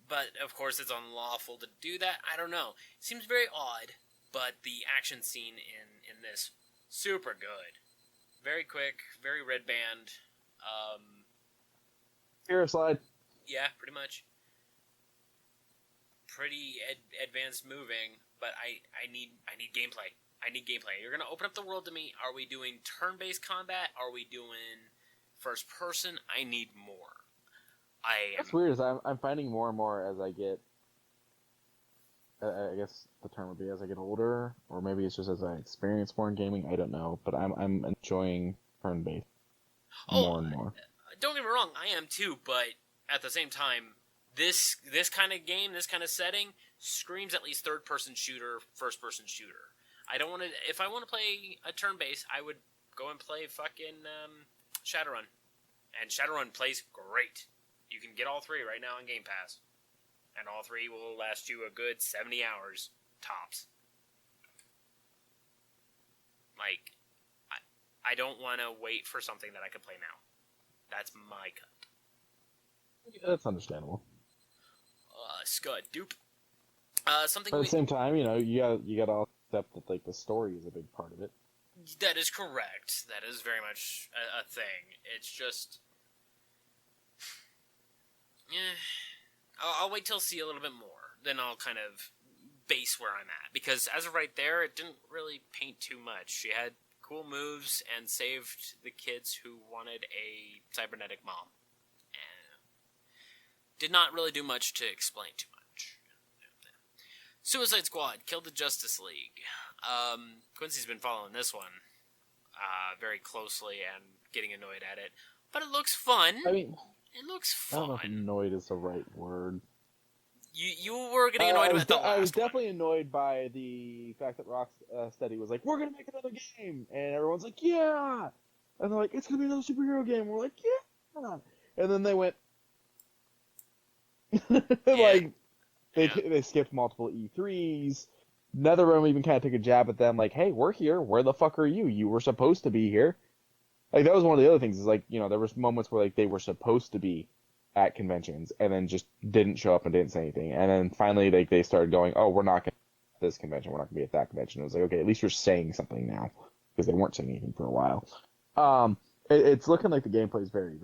But, of course, it's unlawful to do that. I don't know. It seems very odd, but the action scene in this, super good. Very quick, very red band. Here, slide. Yeah, pretty much. Pretty advanced moving, but I need gameplay. I need gameplay. You're gonna open up the world to me. Are we doing turn-based combat? Are we doing first person? I need more. What's weird is I'm finding more and more as I get. I guess the term would be as I get older, or maybe it's just as I experience more in gaming. I don't know, but I'm enjoying turn-based more and more. Don't get me wrong, I am too, but at the same time, this kind of game, this kind of setting, screams at least third-person shooter, first-person shooter. I don't want to... If I want to play a turn-based, I would go and play fucking Shadowrun. And Shadowrun plays great. You can get all three right now on Game Pass. And all three will last you a good 70 hours, tops. Like, I don't want to wait for something that I can play now. That's my cut. Yeah, that's understandable. Scud dupe. Something. But at the same time, you got to accept that like the story is a big part of it. That is correct. That is very much a thing. It's just, I'll wait till see a little bit more. Then I'll kind of base where I'm at, because as of right there, it didn't really paint too much. She had cool moves and saved the kids who wanted a cybernetic mom. And did not really do much to explain too much. Suicide Squad killed the Justice League. Quincy's been following this one very closely and getting annoyed at it, but it looks fun. I mean, it looks I don't know fun. if annoyed is the right word. You were getting annoyed about the last I was one. definitely annoyed by the fact that Rocksteady was like, "We're gonna make another game," and everyone's like, "Yeah," and they're like, "It's gonna be another superhero game." We're like, "Yeah," and then they went, like, they skipped multiple E3s. NetherRealm even kind of took a jab at them, like, "Hey, we're here. Where the fuck are you? You were supposed to be here." Like, that was one of the other things. Is like, there was moments where like they were supposed to be at conventions and then just didn't show up and didn't say anything. And then finally, like, they started going, "Oh, we're not going to this convention. We're not going to be at that convention." It was like, okay, at least you're saying something now. because they weren't saying anything for a while. It's looking like the gameplay is very.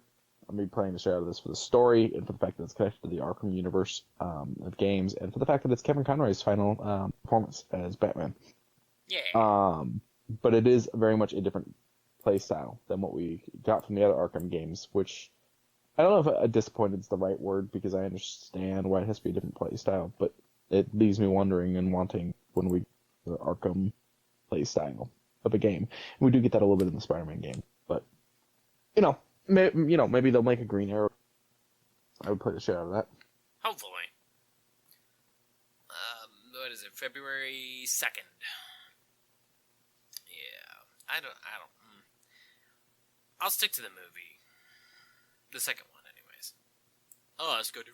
I'm gonna be playing the shit out of this for the story and for the fact that it's connected to the Arkham universe of games, and for the fact that it's Kevin Conroy's final performance as Batman. Yeah. But it is very much a different play style than what we got from the other Arkham games, which I don't know if disappointed is the right word, because I understand why it has to be a different play style, but it leaves me wondering and wanting when we the Arkham play style of a game. And we do get that a little bit in the Spider-Man game, but maybe they'll make a Green Arrow. I would play the shit out of that. Hopefully. What is it? February 2nd. Yeah. I don't. I'll stick to the movie. The second one, anyways. Oh, let's go do.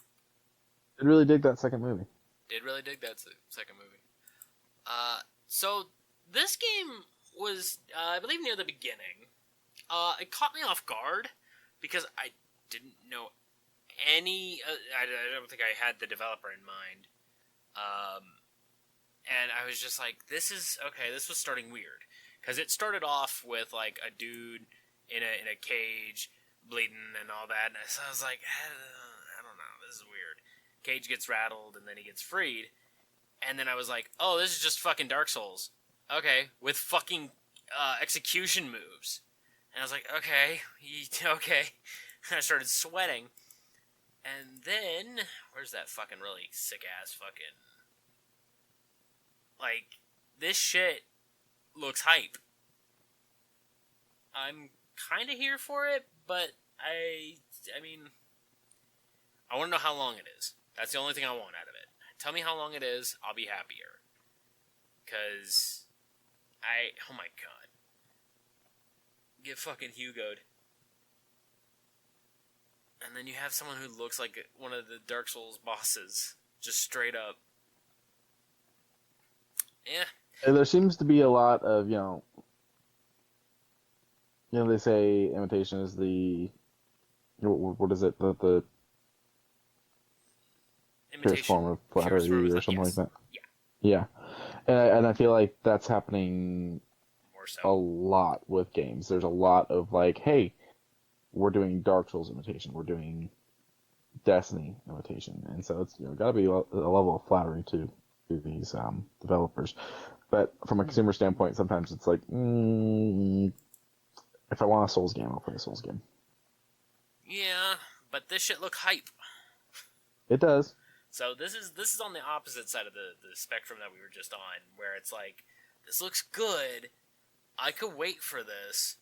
I really dig that second movie. Did really dig that second movie. So this game was, I believe, near the beginning. It caught me off guard because I didn't know any. I don't think I had the developer in mind. And I was just like, "This is okay." This was starting weird because it started off with like a dude in a cage, bleeding and all that. And so I was like, I don't know. This is weird. Cage gets rattled and then he gets freed. And then I was like, oh, this is just fucking Dark Souls. Okay, with fucking execution moves. And I was like, okay. And I started sweating. And then, where's that fucking really sick-ass fucking... Like, this shit looks hype. I'm kind of here for it, but I mean, I want to know how long it is. That's the only thing I want out of it. Tell me how long it is, I'll be happier. Because oh my god. Get fucking Hugo'd. And then you have someone who looks like one of the Dark Souls bosses. Just straight up. Yeah. And there seems to be a lot of, they say imitation is the, what is it, the purest form of flattery or something like that. Yeah. And I feel like that's happening More so. a lot with games. There's a lot of like, hey, we're doing Dark Souls imitation, we're doing Destiny imitation, and so it's got to be a level of flattery to these developers. But from a consumer standpoint, sometimes it's like, if I want a Souls game, I'll play a Souls game. Yeah, but this shit look hype. It does. So this is on the opposite side of the spectrum that we were just on, where it's like, this looks good. I could wait for this,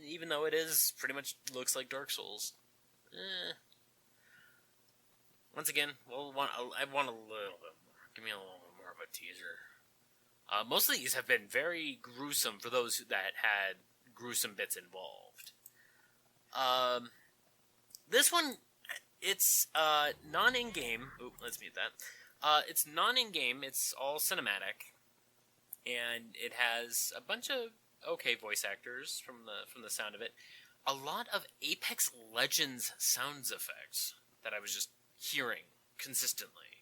even though it is pretty much looks like Dark Souls. Once again, I want a little bit more. Give me a little bit more of a teaser. Most of these have been very gruesome for those that had gruesome bits involved. This one, it's non-in-game. Ooh, let's mute that. It's non-in-game. It's all cinematic, and it has a bunch of okay voice actors from the sound of it. A lot of Apex Legends sounds effects that I was just hearing consistently,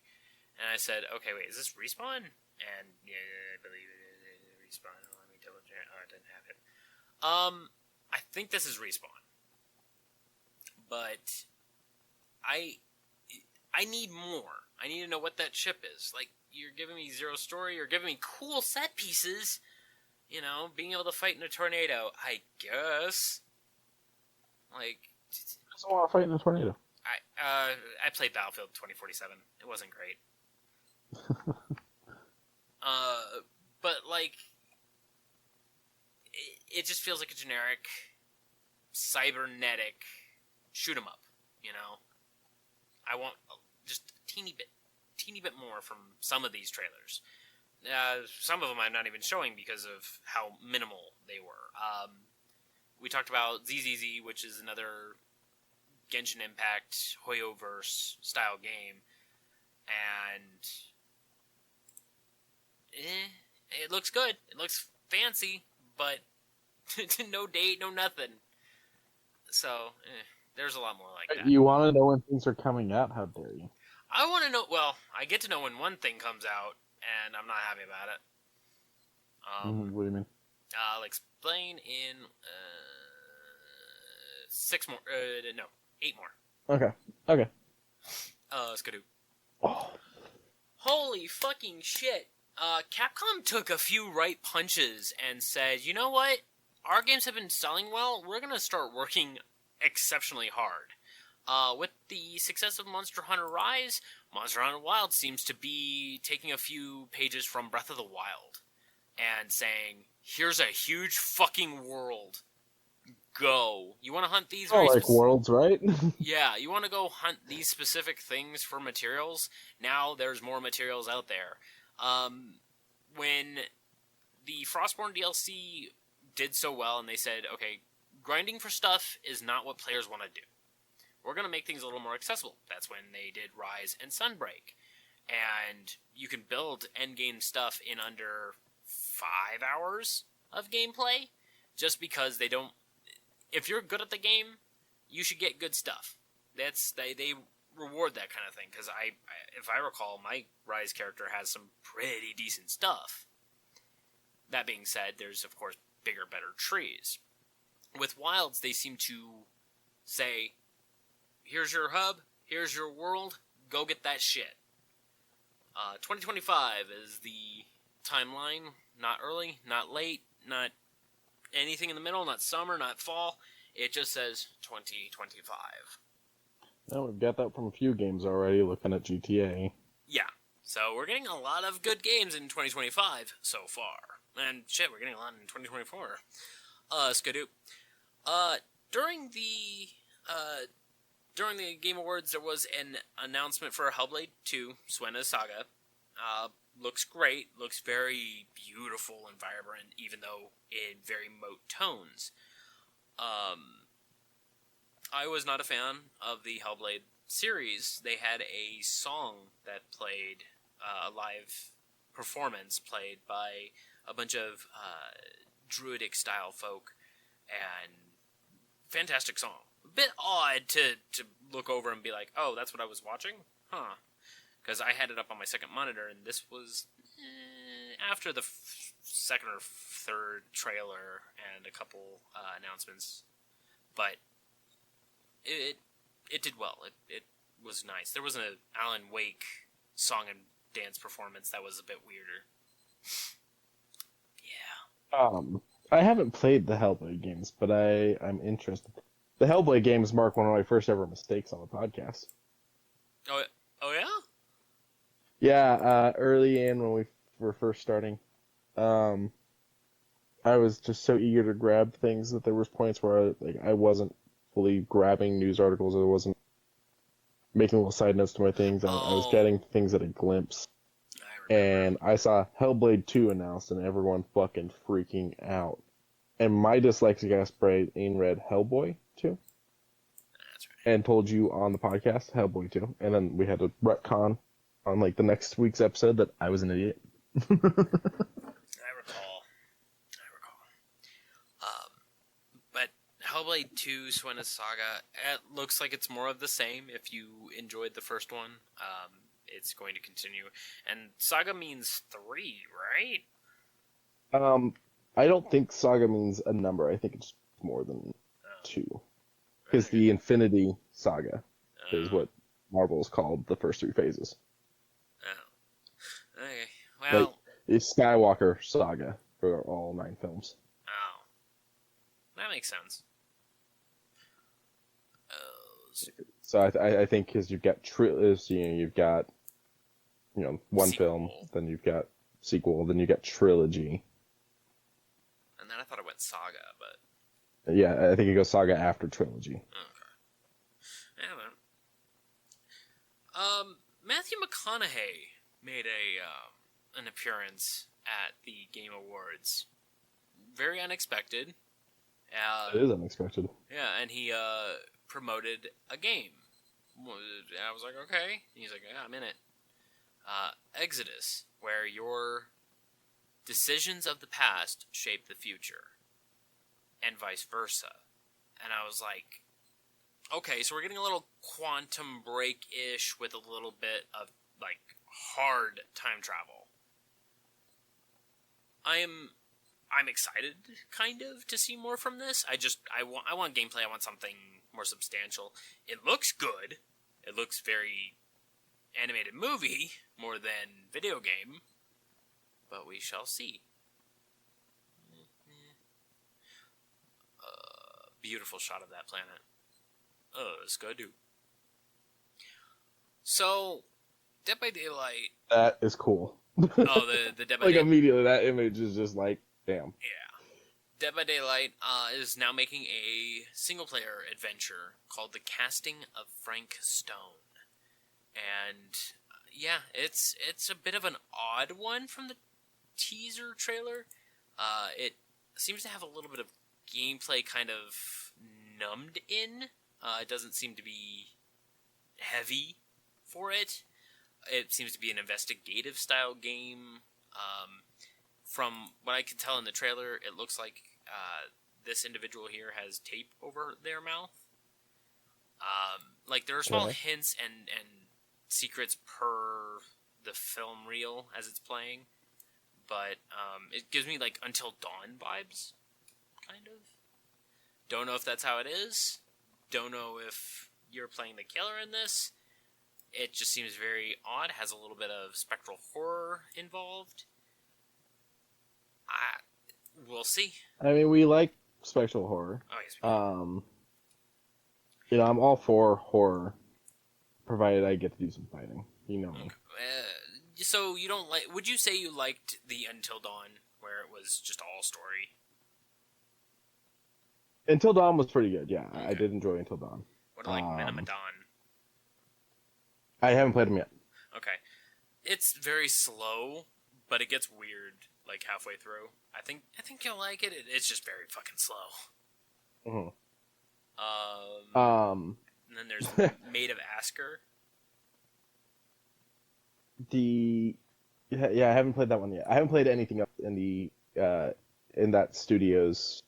and I said, "Okay, wait, is this Respawn?" And yeah, I believe it is Respawn. Let me double check. Oh, I didn't have it. I think this is Respawn, but I need more. I need to know what that ship is. Like, you're giving me zero story. You're giving me cool set pieces. Being able to fight in a tornado. I guess. Like, I just want to fight in a tornado. I played Battlefield 2047. It wasn't great. But like, it just feels like a generic cybernetic shoot 'em up. I want just a teeny bit more from some of these trailers. Some of them I'm not even showing because of how minimal they were. We talked about ZZZ, which is another Genshin Impact Hoyoverse style game, and it looks good. It looks fancy, but no date, no nothing. So there's a lot more like that. You want to know when things are coming out? How dare you? I want to know. Well, I get to know when one thing comes out, and I'm not happy about it. What do you mean? I'll explain in 6 more. No, 8 more. Okay. Skadoo. Oh. Holy fucking shit. Capcom took a few right punches and said, you know what? Our games have been selling well. We're going to start working exceptionally hard. With the success of Monster Hunter Rise, Monster Hunter Wild seems to be taking a few pages from Breath of the Wild and saying, here's a huge fucking world. Go. You want to hunt these worlds, right? Yeah, you want to go hunt these specific things for materials? Now there's more materials out there. When the Frostborn DLC did so well and they said, okay, grinding for stuff is not what players want to do. We're going to make things a little more accessible. That's when they did Rise and Sunbreak. And you can build endgame stuff in under 5 hours of gameplay just because they don't... If you're good at the game, you should get good stuff. They reward that kind of thing, because if I recall, my Rise character has some pretty decent stuff. That being said, there's, of course, bigger, better trees. With Wilds, they seem to say, here's your hub, here's your world, go get that shit. 2025 is the timeline. Not early, not late, not anything in the middle, not summer, not fall. It just says 2025. Well, we've got that from a few games already, looking at GTA. Yeah, so we're getting a lot of good games in 2025 so far. And shit, we're getting a lot in 2024. Skadoop. During the Game Awards, there was an announcement for Hellblade 2, Suena's Saga. Looks great, looks very beautiful and vibrant, even though in very moat tones. I was not a fan of the Hellblade series. They had a song that played, a live performance played by a bunch of druidic style folk, and fantastic song. A bit odd to look over and be like, oh, that's what I was watching? Huh. Because I had it up on my second monitor, and this was after the second or third trailer and a couple announcements. But it did well. It was nice. There was an Alan Wake song and dance performance that was a bit weirder. Yeah. I haven't played the Hellblade games, but I'm interested. The Hellblade games mark one of my first ever mistakes on the podcast. Oh yeah? Yeah, early in when we were first starting, I was just so eager to grab things that there was points where I wasn't fully grabbing news articles. I wasn't making little side notes to my things. I was getting things at a glimpse. And I saw Hellblade 2 announced, and everyone fucking freaking out. And my dyslexic ass brain read Hellboy 2. That's right. And told you on the podcast Hellboy 2. And then we had to retcon on the next week's episode that I was an idiot. I recall. But Hellblade 2, Suena's Saga, it looks like it's more of the same. If you enjoyed the first one, it's going to continue. And Saga means 3, right? I don't think Saga means a number. I think it's more than 2. Because the Infinity Saga is what Marvel's called the first 3 phases. Oh. Okay. Well... It's Skywalker Saga for all 9 films. Oh. That makes sense. So I think because you've got you've got one sequel. film, then you've got sequel, then you got trilogy. And then I thought it went Saga, but... Yeah, I think it goes Saga after trilogy. Okay. Yeah, man. Matthew McConaughey made an appearance at the Game Awards. Very unexpected. It is unexpected. Yeah, and he promoted a game. I was like, okay. He's like, yeah, I'm in it. Exodus, where your decisions of the past shape the future, and vice versa. And I was like, okay, so we're getting a little Quantum Break-ish with a little bit of, hard time travel. I am I'm excited, kind of, to see more from this. I want gameplay. I want something more substantial. It looks good. It looks very animated movie more than video game, but we shall see. Beautiful shot of that planet. It's good, dude. So, Dead by Daylight. That is cool. Oh, the Dead by like Daylight. immediately, that image is just like, damn. Yeah. Dead by Daylight is now making a single-player adventure called The Casting of Frank Stone. And, yeah, it's a bit of an odd one from the teaser trailer. It seems to have a little bit of gameplay kind of numbed in. It doesn't seem to be heavy for it. It seems to be an investigative-style game. From what I can tell in the trailer, it looks like this individual here has tape over their mouth. Like, there are small hints and secrets per the film reel as it's playing. But it gives me, like, Until Dawn vibes, kind of. Don't know if that's how it is. Don't know if you're playing the killer in this. It just seems very odd. Has a little bit of spectral horror involved. We'll see. I mean, we like spectral horror. Oh, yes, we do. You know, I'm all for horror, provided I get to do some fighting. You know me. So you don't like? Would you say you liked the Until Dawn, where it was just all story? Until Dawn was pretty good. Yeah, Okay. I did enjoy Until Dawn. What do you like Minima Dawn? I haven't played them yet. Okay, it's very slow, but it gets weird like halfway through. I think you'll like it. It's just very fucking slow. Mm-hmm. And then there's Maid of Asker. Yeah, I haven't played that one yet. I haven't played anything else in the in that studio's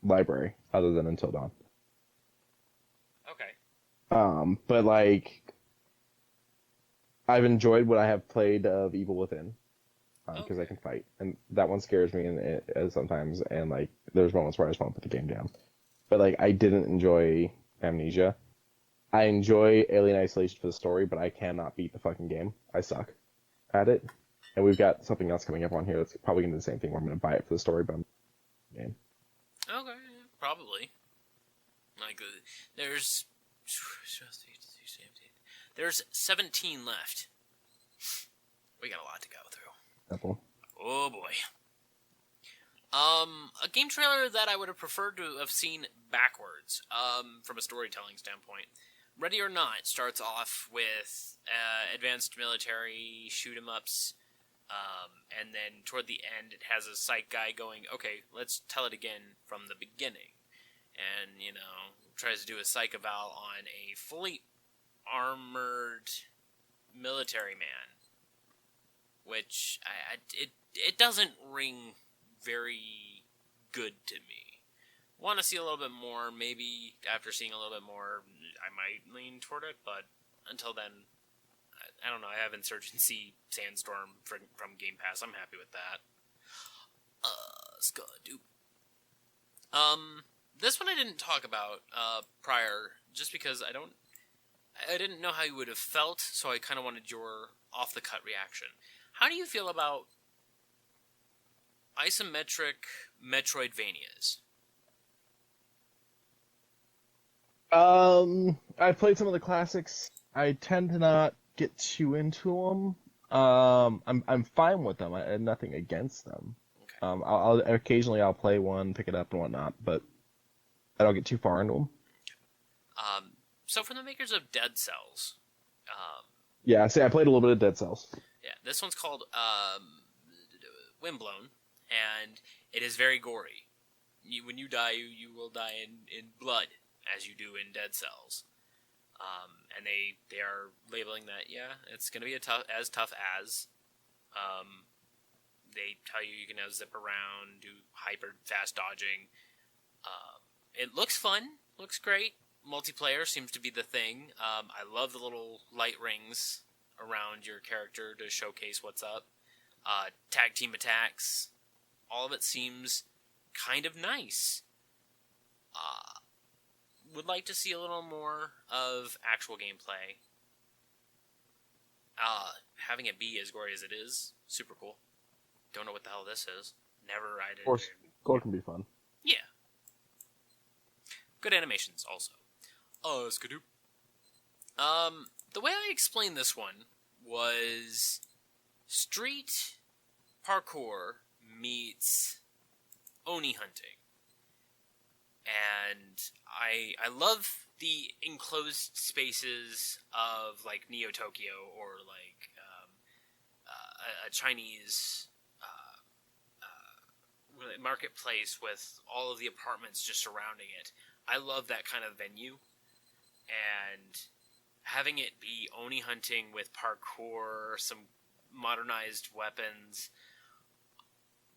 library other than Until Dawn. Okay. But like, I've enjoyed what I have played of Evil Within, because I can fight, and that one scares me sometimes, and like, there's moments where I just want to put the game down. But like, I didn't enjoy Amnesia. I enjoy Alien Isolation for the story, but I cannot beat the fucking game. I suck at it. And we've got something else coming up on here that's probably going to do the same thing, where I'm going to buy it for the story, but I'm game. Okay, probably. Like, there's 17 left. We got a lot to go through. Apple. Oh boy. A game trailer that I would have preferred to have seen backwards, from a storytelling standpoint. Ready or Not starts off with advanced military shoot-em-ups, and then toward the end it has a psych guy going, okay, let's tell it again from the beginning. And, you know, tries to do a psych eval on a fully armored military man, which it doesn't ring very good to me. Want to see a little bit more. Maybe after seeing a little bit more, I might lean toward it, but until then, I don't know. I have Insurgency Sandstorm from Game Pass. I'm happy with that. Ska-doop. This one I didn't talk about prior, just because I didn't know how you would have felt, so I kind of wanted your off-the-cut reaction. How do you feel about isometric Metroidvanias? I played some of the classics. I tend to not get too into them. I'm fine with them. I have nothing against them. Okay. I'll occasionally play one, pick it up and whatnot, but I don't get too far into them. So from the makers of Dead Cells, yeah, see, I played a little bit of Dead Cells. yeah, this one's called Windblown, and it is very gory. When you die, you will die in blood, as you do in Dead Cells. And they are labeling that, yeah, it's going to be as tough as. They tell you can now zip around, do hyper fast dodging. It looks fun, looks great. Multiplayer seems to be the thing. I love the little light rings around your character to showcase what's up. Tag team attacks all of it seems kind of nice. Would like to see a little more of actual gameplay. Having it be as gory as it is, super cool. Don't know what the hell this is. Never ride it. Of course, gore can be fun. Yeah. Good animations, also. Skadoo. The way I explained this one was street parkour meets Oni hunting. And I love the enclosed spaces of, like, Neo Tokyo or, like, a Chinese marketplace with all of the apartments just surrounding it. I love that kind of venue. And having it be Oni hunting with parkour, some modernized weapons,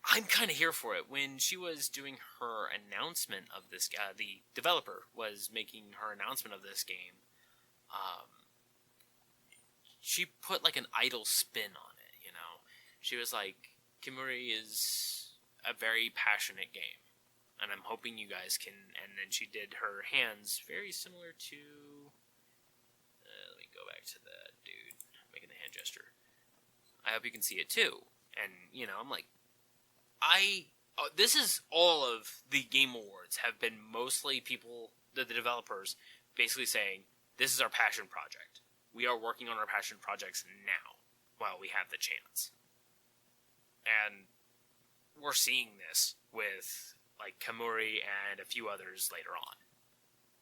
I'm kind of here for it. When she was doing her announcement of this, the developer was making her announcement of this game, she put like an idle spin on it, you know? She was like, Kimuri is a very passionate game, and I'm hoping you guys can, and then she did her hands very similar to, let me go back to that dude making the hand gesture. I hope you can see it too. And, you know, I'm like, this is all of the Game Awards have been mostly people, the developers, basically saying, this is our passion project. We are working on our passion projects now, while we have the chance. And we're seeing this with, like, Kamuri and a few others later on.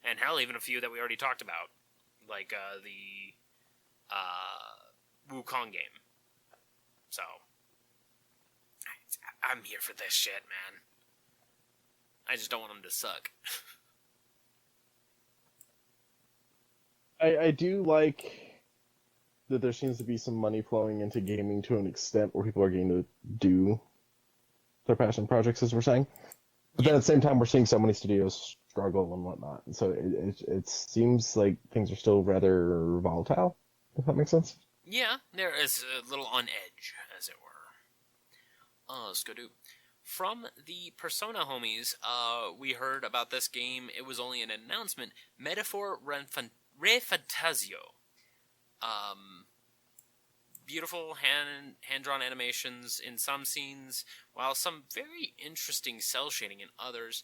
And hell, even a few that we already talked about, like the Wukong game. So, I'm here for this shit, man. I just don't want them to suck. I do like that there seems to be some money flowing into gaming to an extent where people are getting to do their passion projects, as we're saying. But then at the same time, we're seeing so many studios struggle and whatnot. And so it seems like things are still rather volatile, if that makes sense. Yeah, there is a little on edge, as it were. Skadoo. From the Persona homies, we heard about this game. It was only an announcement. Metaphor Refantasio. Beautiful hand-drawn animations in some scenes, while some very interesting cell shading in others.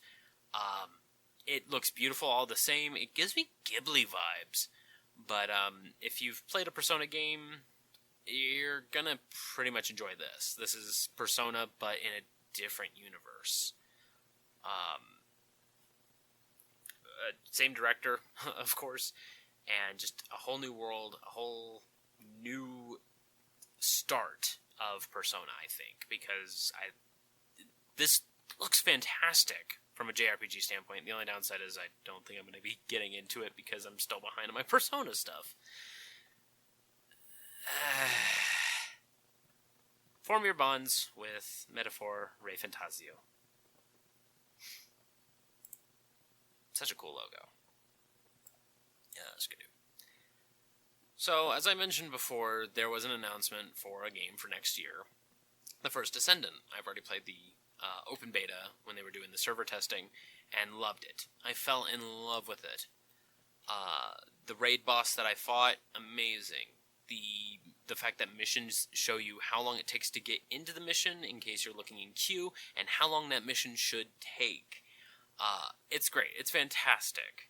It looks beautiful all the same. It gives me Ghibli vibes. But if you've played a Persona game, you're gonna pretty much enjoy this. This is Persona, but in a different universe. Same director, of course, and just a whole new world, a whole new start of Persona, I think, because this looks fantastic from a JRPG standpoint. The only downside is I don't think I'm going to be getting into it because I'm still behind on my Persona stuff. Form your bonds with Metaphor Refantasio. Such a cool logo. Yeah, that's good. So, as I mentioned before, there was an announcement for a game for next year. The First Descendant. I've already played the open beta when they were doing the server testing, and loved it. I fell in love with it. The raid boss that I fought, amazing. The fact that missions show you how long it takes to get into the mission in case you're looking in queue, and how long that mission should take. It's great. It's fantastic.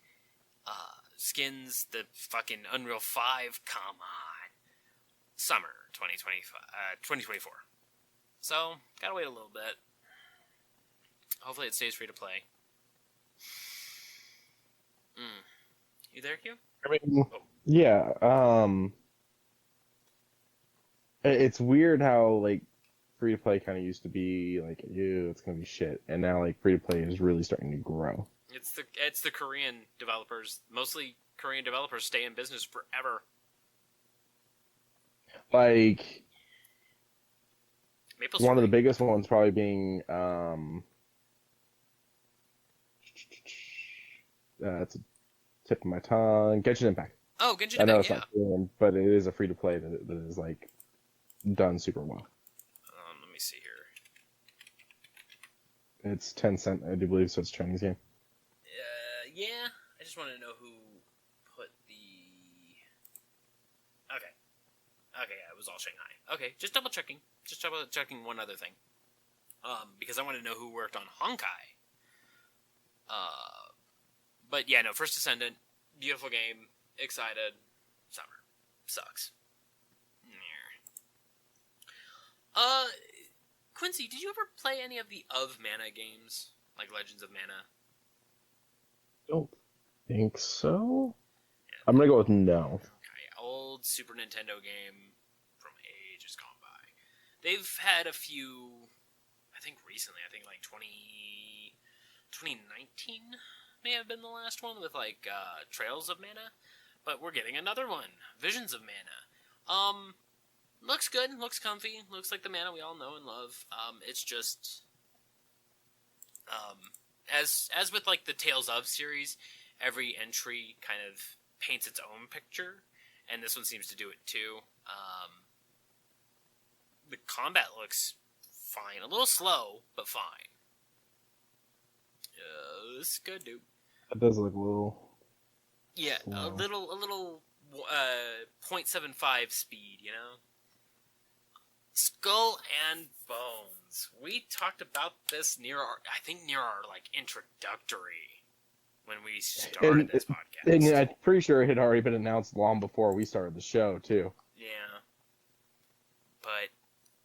Skins, the fucking Unreal 5, come on. Summer 2024. So, gotta wait a little bit. Hopefully it stays free to play. You there, Q? I mean, yeah, it's weird how, like, free-to-play kind of used to be, like, ew, it's gonna be shit, and now, like, free-to-play is really starting to grow. It's the Korean developers. Mostly Korean developers stay in business forever. Like, Maple one of the Story. biggest ones probably being, it's a tip of my tongue, Genshin Impact. Oh, Genshin I know Impact, it's yeah. not Korean, but it is a free-to-play that is, like, done super well. Let me see here. It's Tencent, I do believe, so it's a Chinese game. Yeah. I just wanted to know who put the... Okay. Okay, yeah, it was all Shanghai. Okay, just double checking. Just double checking one other thing. Because I wanted to know who worked on Honkai. But yeah, no, First Descendant, beautiful game, excited, summer. Sucks. Quincy, did you ever play any of the Of Mana games? Like Legends of Mana? Don't think so. Yeah. I'm gonna go with no. Okay, old Super Nintendo game from ages gone by. They've had a few, I think recently, like 2019 may have been the last one with like Trails of Mana, but we're getting another one, Visions of Mana. Looks good, looks comfy, looks like the Mana we all know and love. It's just, as with like the Tales of series, every entry kind of paints its own picture, and this one seems to do it too. The combat looks fine, a little slow, but fine. It's good, dude. It does look a little. Yeah, slow. a little 0.75 speed, you know. Skull and Bones. We talked about this near our like introductory when we started this podcast. And I'm pretty sure it had already been announced long before we started the show too. Yeah, but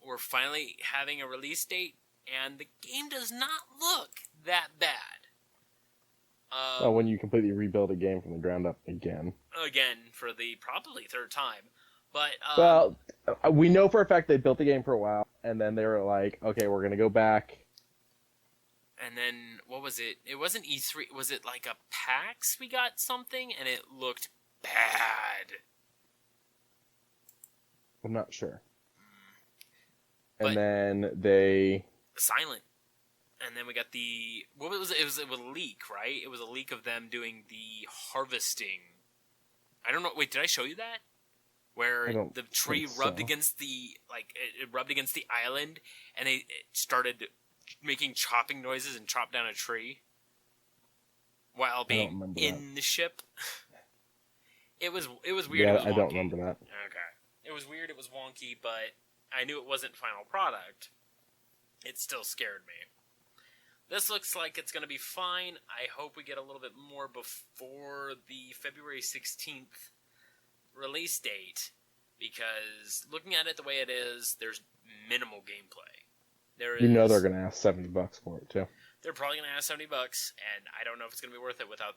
we're finally having a release date, and the game does not look that bad. When you completely rebuild a game from the ground up again for the probably third time. But well, we know for a fact they built the game for a while, and then they were like, "Okay, we're gonna go back." And then what was it? It wasn't E3. Was it like a PAX? We got something, and it looked bad. I'm not sure. But and then they Silent. And then we got the... What was it? It was a leak, right? It was a leak of them doing the harvesting. I don't know. Wait, did I show you that? Where the tree rubbed against the... Like, it rubbed against the island, and it started making chopping noises and chopped down a tree while being in the ship. It was weird. Yeah, it was I don't remember that. Okay. It was weird, it was wonky, but I knew it wasn't final product. It still scared me. This looks like it's going to be fine. I hope we get a little bit more before the February 16th release date, because looking at it the way it is, there's minimal gameplay. They're going to ask $70 for it, too. They're probably going to ask $70, and I don't know if it's going to be worth it without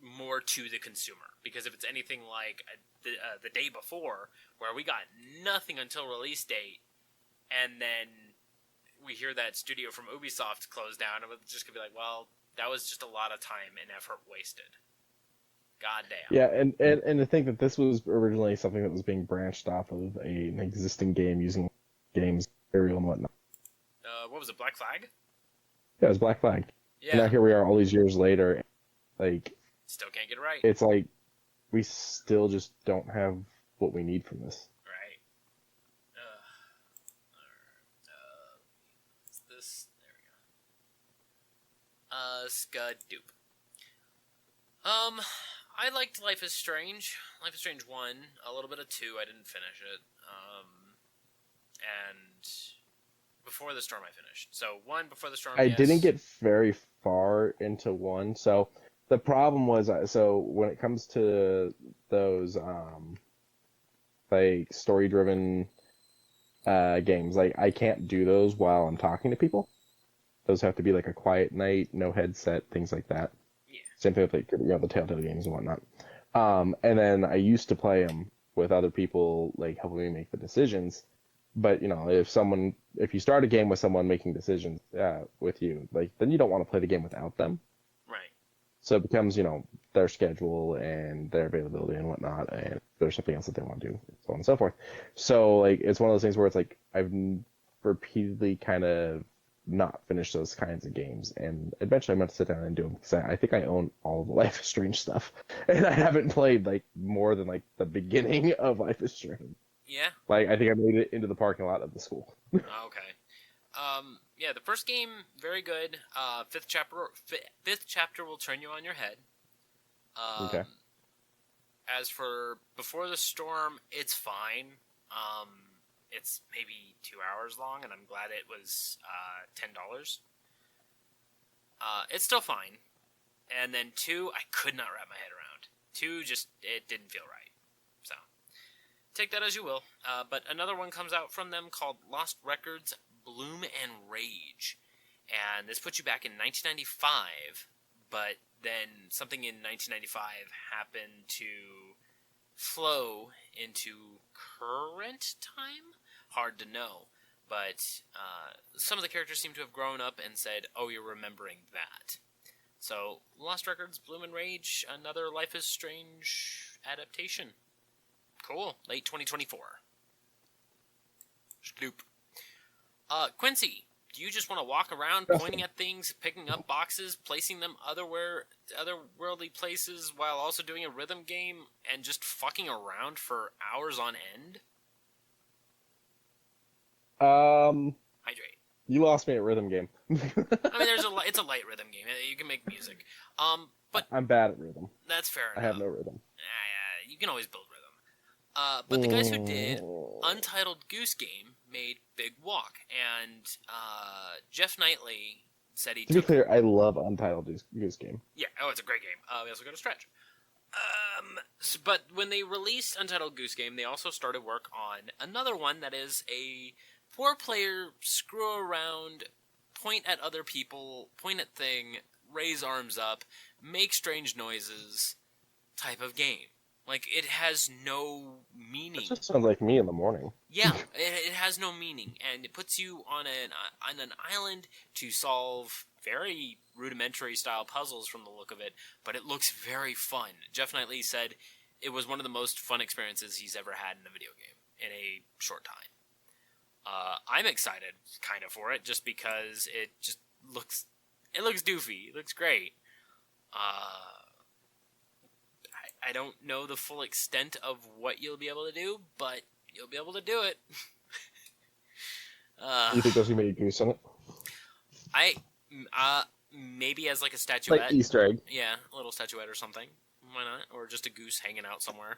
more to the consumer. Because if it's anything like the day before, where we got nothing until release date, and then we hear that studio from Ubisoft closed down, and it's just going to be like, well, that was just a lot of time and effort wasted. God damn. Yeah, and to think that this was originally something that was being branched off of an existing game using games, aerial and whatnot. What was it, Black Flag? Yeah, it was Black Flag. Yeah. And now here we are all these years later, like... Still can't get it right. It's like, we still just don't have what we need from this. Right. What's this? There we go. Skadoop. I liked Life is Strange. Life is Strange 1, a little bit of 2, I didn't finish it. And Before the Storm I finished. So 1, Before the Storm, I didn't get very far into 1, so the problem was, so when it comes to those, like, story-driven games, like, I can't do those while I'm talking to people. Those have to be, like, a quiet night, no headset, things like that. Yeah. Same thing with, like, the Telltale games and whatnot. And then I used to play them with other people, like, helping me make the decisions. But, you know, if you start a game with someone making decisions with you, like, then you don't want to play the game without them. Right. So it becomes, you know, their schedule and their availability and whatnot, and if there's something else that they want to do, so on and so forth. So, like, it's one of those things where it's like, I've repeatedly kind of not finished those kinds of games, and eventually I'm going to sit down and do them, because I think I own all of the Life is Strange stuff, and I haven't played, like, more than, like, the beginning of Life is Strange. Yeah. Like, I think I made it into the parking lot of the school. Okay. Yeah, the first game, very good. Fifth chapter will turn you on your head. Okay. As for Before the Storm, it's fine. It's maybe 2 hours long, and I'm glad it was $10. It's still fine. And then 2, I could not wrap my head around. 2, it didn't feel right. So, take that as you will. But another one comes out from them called Lost Records, Bloom and Rage. And this puts you back in 1995, but then something in 1995 happened to flow into current time? Hard to know. But some of the characters seem to have grown up and said, oh, you're remembering that. So, Lost Records, Bloom and Rage, another Life is Strange adaptation. Cool. Late 2024. Sloop. Quincy, do you just want to walk around pointing at things, picking up boxes, placing them otherworldly places while also doing a rhythm game and just fucking around for hours on end? Hydrate. You lost me at rhythm game. I mean, it's a light rhythm game. You can make music. But I'm bad at rhythm. That's fair enough. I have no rhythm. You can always build rhythm. But the guys who did Untitled Goose Game made Big Walk, and Jeff Knightley said he To be clear, I love Untitled Goose Game. Yeah, it's a great game. We also got a stretch. But when they released Untitled Goose Game, they also started work on another one that is a 4-player screw around, point at other people, point at thing, raise arms up, make strange noises type of game. Like, it has no meaning. That just sounds like me in the morning. Yeah, it has no meaning, and it puts you on an island to solve very rudimentary style puzzles from the look of it, but it looks very fun. Jeff Knightley said it was one of the most fun experiences he's ever had in a video game in a short time. I'm excited, kind of, for it, just because it just looks doofy. It looks great. I don't know the full extent of what you'll be able to do, but you'll be able to do it. You think there's gonna be a goose in it? Maybe as like a statuette. Like Easter egg. Yeah, a little statuette or something. Why not? Or just a goose hanging out somewhere.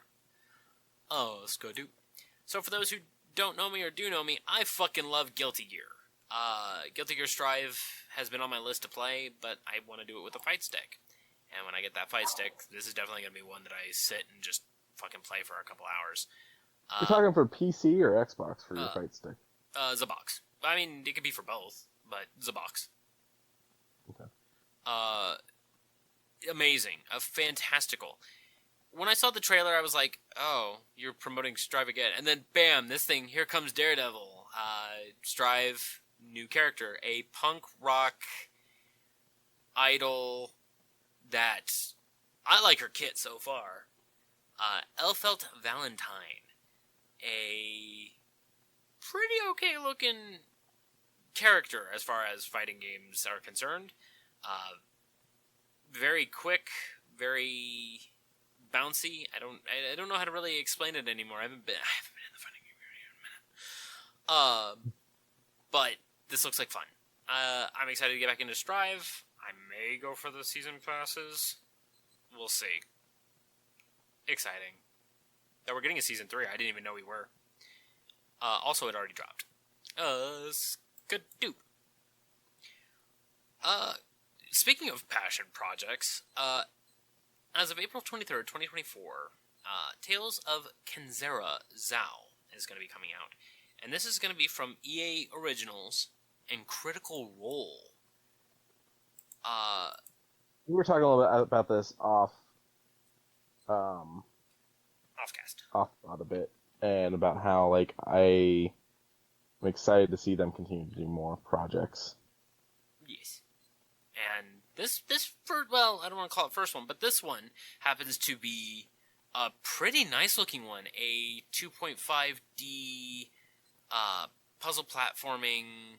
Oh, let's go do. So for those who don't know me or do know me, I fucking love Guilty Gear. Guilty Gear Strive has been on my list to play, but I want to do it with a fight stick. And when I get that fight stick, this is definitely going to be one that I sit and just fucking play for a couple hours. You're talking for PC or Xbox for your fight stick? The box. I mean, it could be for both, but the box. Okay. Amazing. Fantastical. When I saw the trailer, I was like, oh, you're promoting Strive again. And then, bam, this thing, here comes Daredevil. Strive, new character. A punk rock idol that... I like her kit so far. Elfelt Valentine. A pretty okay-looking character as far as fighting games are concerned. Very quick, very bouncy. I don't know how to really explain it anymore. I haven't been in the fighting game in a minute. But this looks like fun. I'm excited to get back into Strive. I may go for the season passes. We'll see. Exciting. That we're getting a season 3. I didn't even know we were. Also, it already dropped. Good dude. Speaking of passion projects, as of April 23rd, 2024, Tales of Kenzera Zao is going to be coming out. And this is going to be from EA Originals and Critical Role. We were talking a little bit about this off a bit, and about how, like, I'm excited to see them continue to do more projects. Yes. And this I don't want to call it first one, but this one happens to be a pretty nice looking one. A 2.5D puzzle platforming,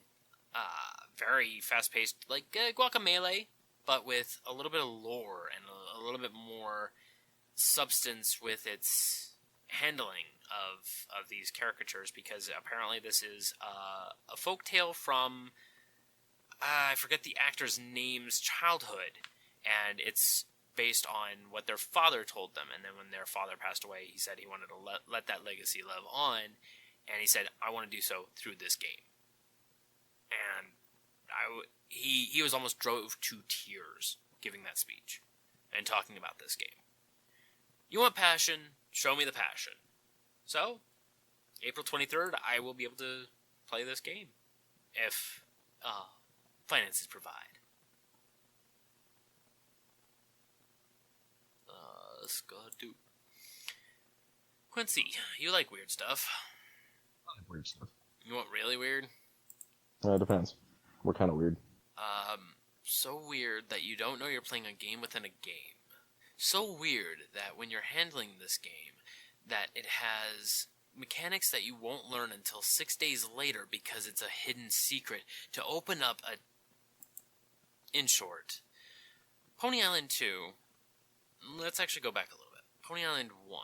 very fast paced, like Guacamelee, but with a little bit of lore and a little bit more substance with its handling of these caricatures, because apparently this is a folktale from I forget the actor's name's childhood, and it's based on what their father told them. And then when their father passed away, he said he wanted to let that legacy live on, and he said, I want to do so through this game. And he was almost drove to tears giving that speech and talking about this game. You want passion? Show me the passion. So, April 23rd, I will be able to play this game if finances provide. Let's go do. Quincy, you like weird stuff. I like weird stuff. You want really weird? It depends. What kind of weird? So weird that you don't know you're playing a game within a game. So weird that when you're handling this game, that it has mechanics that you won't learn until 6 days later because it's a hidden secret to open up a... In short, Pony Island 2, let's actually go back a little bit. Pony Island 1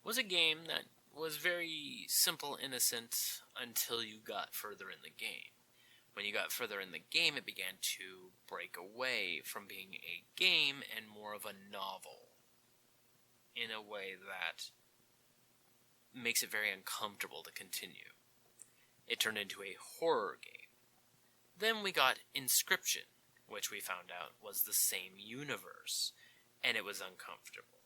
was a game that was very simple, innocent, until you got further in the game. When you got further in the game, it began to break away from being a game and more of a novel, in a way that makes it very uncomfortable to continue. It turned into a horror game. Then we got Inscription, which we found out was the same universe, and it was uncomfortable.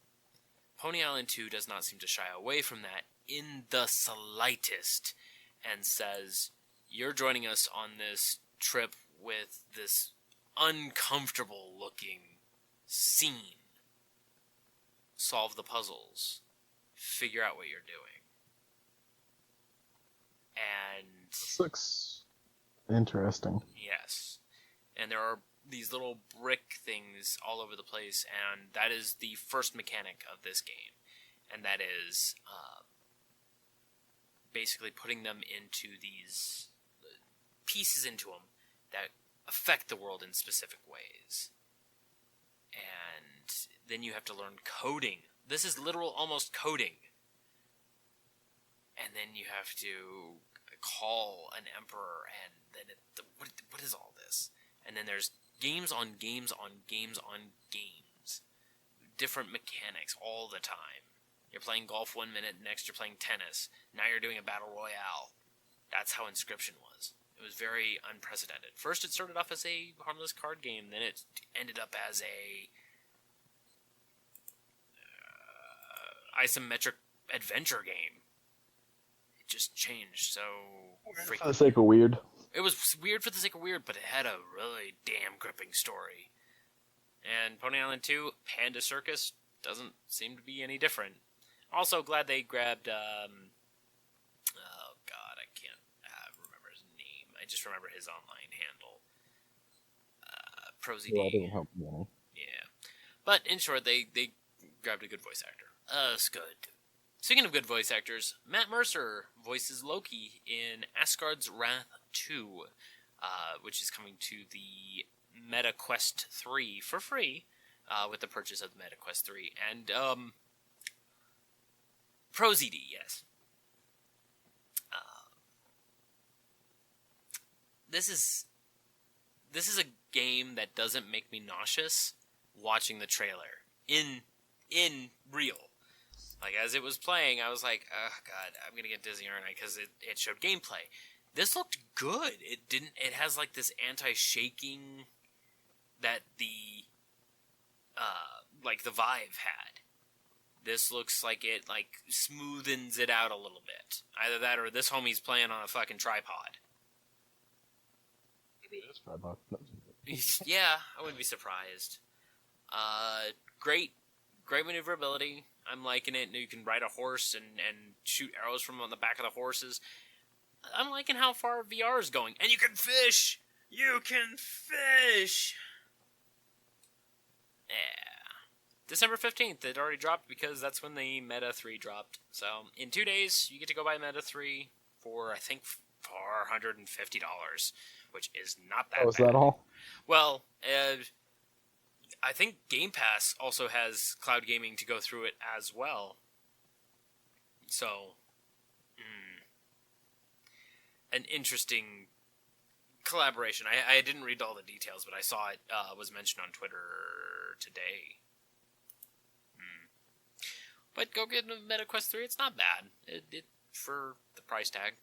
Pony Island 2 does not seem to shy away from that in the slightest, and says, you're joining us on this trip with this uncomfortable looking scene. Solve the puzzles. Figure out what you're doing. And... This looks interesting. Yes. And there are these little brick things all over the place, and that is the first mechanic of this game. And that is basically putting them into these pieces into them that affect the world in specific ways. And then you have to learn coding. This is literal almost coding. And then you have to call an emperor, and then what is all this? And then there's games on games on games on games. Different mechanics all the time. You're playing golf 1 minute, next you're playing tennis. Now you're doing a battle royale. That's how Inscription was. It was very unprecedented. First it started off as a harmless card game, then it ended up as a isometric adventure game. It just changed so For the sake of weird. It was weird for the sake of weird, but it had a really damn gripping story. And Pony Island 2, Panda Circus, doesn't seem to be any different. Also, glad they grabbed, oh god, I can't remember his name. I just remember his online handle. ProZD. Well, that doesn't help me any. Yeah. But, in short, they grabbed a good voice actor. It's good. Speaking of good voice actors, Matt Mercer voices Loki in Asgard's Wrath 2, which is coming to the Meta Quest 3 for free, with the purchase of the Meta Quest 3. And, ProZD, yes. This is a game that doesn't make me nauseous watching the trailer. In real. Like, as it was playing, I was like, oh god, I'm gonna get dizzy, aren't I? Because it showed gameplay. This looked good. It has, like, this anti-shaking that the Vive had. This looks like it, like, smoothens it out a little bit. Either that or this homie's playing on a fucking tripod. Yeah, I wouldn't be surprised. Great maneuverability. I'm liking it. You can ride a horse and shoot arrows from on the back of the horses. I'm liking how far VR is going. And you can fish! You can fish! Yeah. December 15th, it already dropped because that's when the Meta 3 dropped. So, in 2 days, you get to go buy Meta 3 for, I think, $450, which is not that bad. Oh, is that all? Well, I think Game Pass also has cloud gaming to go through it as well. So, an interesting collaboration. I didn't read all the details, but I saw it was mentioned on Twitter today. But go get MetaQuest 3. It's not bad. It for the price tag.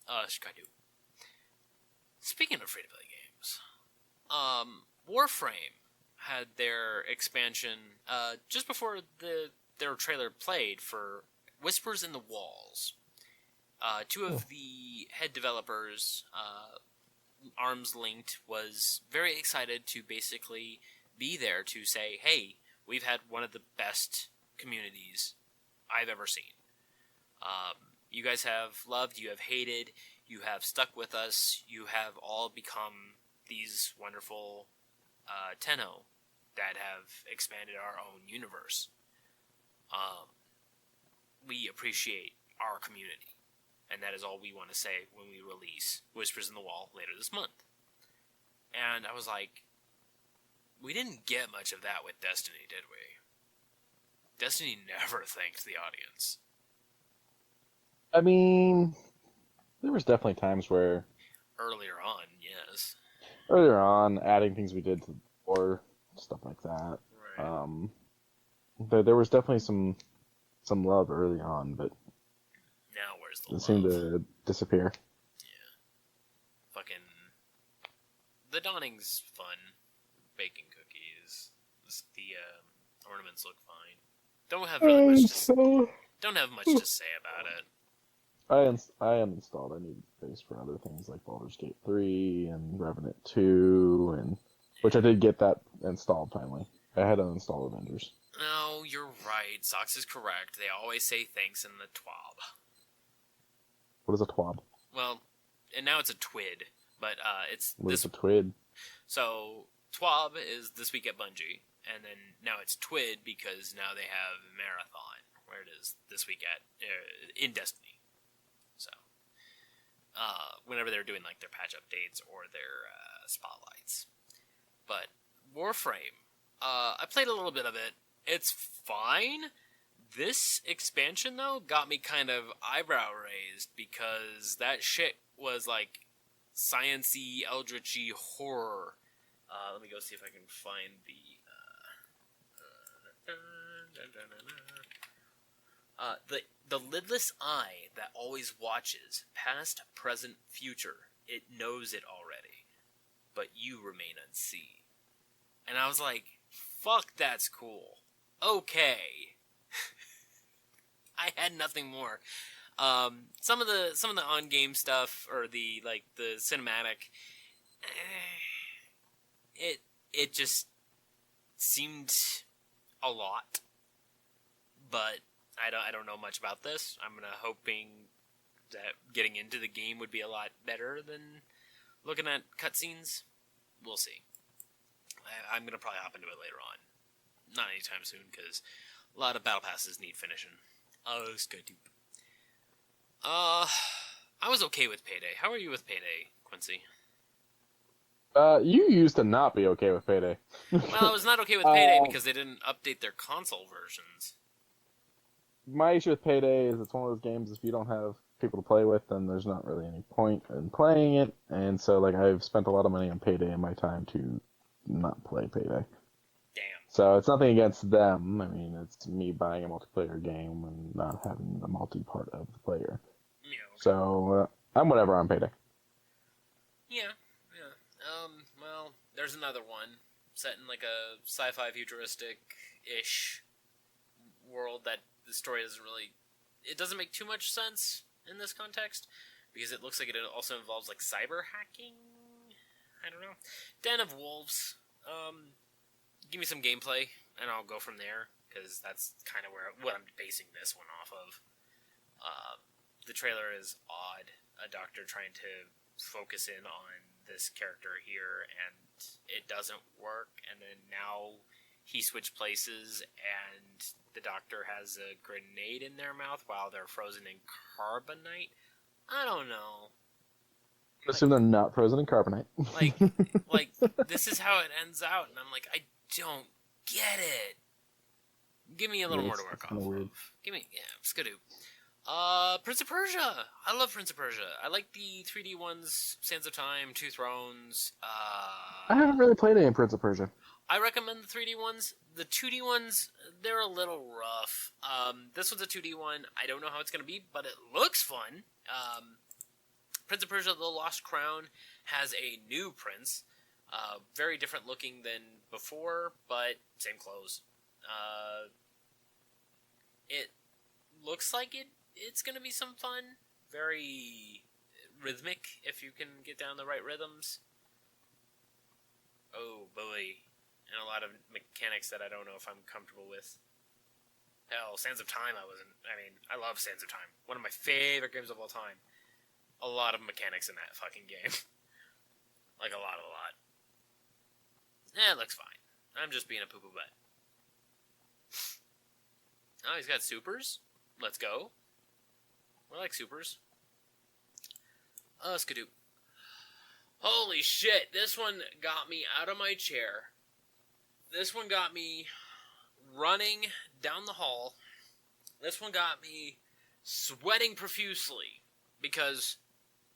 Skydoo. Speaking of free-to-play games, Warframe had their expansion just before their trailer played for Whispers in the Walls. Two of the head developers, Arms Linked, was very excited to basically be there to say, hey, we've had one of the best communities I've ever seen. You guys have loved, you have hated, you have stuck with us, you have all become these wonderful Tenno that have expanded our own universe. We appreciate our community, and that is all we want to say when we release Whispers in the Wall later this month. And I was like, we didn't get much of that with Destiny, did we? Destiny never thanked the audience. I mean, there was definitely times where Earlier on, yes. earlier on, adding things we did to the lore, stuff like that. Right. There was definitely some love early on, but Now where's the it love? seemed to disappear. Yeah. Fucking... The dawning's fun. Baking cookies. The ornaments look fine. Don't have really much to say about it. I uninstalled. I needed space for other things like Baldur's Gate 3 and Revenant 2, which I did get that installed finally. I had to uninstall Avengers. No, you're right. Sox is correct. They always say thanks in the TWAB. What is a TWAB? Well, and now it's a TWID, but it's What this. is a TWID? So TWAB is This Week at Bungie, and then now it's TWID because now they have Marathon, where it is This Week at in Destiny. So, whenever they're doing like their patch updates or their spotlights. But Warframe, I played a little bit of it. It's fine. This expansion though got me kind of eyebrow raised because that shit was like science-y, eldritchy horror. Let me go see if I can find the lidless eye that always watches, past, present, future. It knows it already, but you remain unseen. And I was like, fuck, that's cool. Okay. I had nothing more. Some of the on-game stuff, or the cinematic, it just seemed a lot. But I don't know much about this. I'm hoping that getting into the game would be a lot better than looking at cutscenes. We'll see. I'm gonna probably hop into it later on. Not anytime soon, because a lot of battle passes need finishing. Oh, it's good. I was okay with Payday. How are you with Payday, Quincy? You used to not be okay with Payday. Well, I was not okay with Payday because they didn't update their console versions. My issue with Payday is it's one of those games, if you don't have people to play with, then there's not really any point in playing it, and so I've spent a lot of money on Payday in my time to not play Payday. Damn. So it's nothing against them. I mean, it's me buying a multiplayer game and not having the multi-part of the player. Yeah. Okay. So I'm whatever on Payday. Yeah. Well, there's another one set in like a sci-fi futuristic-ish world that the story doesn't make too much sense in this context, because it looks like it also involves like cyber hacking. I don't know. Den of Wolves. Give me some gameplay and I'll go from there, because that's kind of what I'm basing this one off of. The trailer is odd. A doctor trying to focus in on this character here, and it doesn't work, and then now he switched places, and the doctor has a grenade in their mouth while they're frozen in carbonite. I don't know. Assume they're not frozen in carbonite. like this is how it ends out, and I'm like, I don't get it. Give me a little more to work off of. Give me, Skidoo. Prince of Persia. I love Prince of Persia. I like the 3D ones, Sands of Time, Two Thrones. I haven't really played any Prince of Persia. I recommend the 3D ones. The 2D ones, they're a little rough. This one's a 2D one. I don't know how it's going to be, but it looks fun. Prince of Persia: The Lost Crown has a new prince. Very different looking than before, but same clothes. It looks like it's going to be some fun. Very rhythmic, if you can get down the right rhythms. Oh, boy. And a lot of mechanics that I don't know if I'm comfortable with. Hell, Sands of Time, I love Sands of Time. One of my favorite games of all time. A lot of mechanics in that fucking game. Like, a lot. It looks fine. I'm just being a poo-poo butt. Oh, he's got supers? Let's go. We like supers. Skadoop. Holy shit, this one got me out of my chair. This one got me running down the hall. This one got me sweating profusely because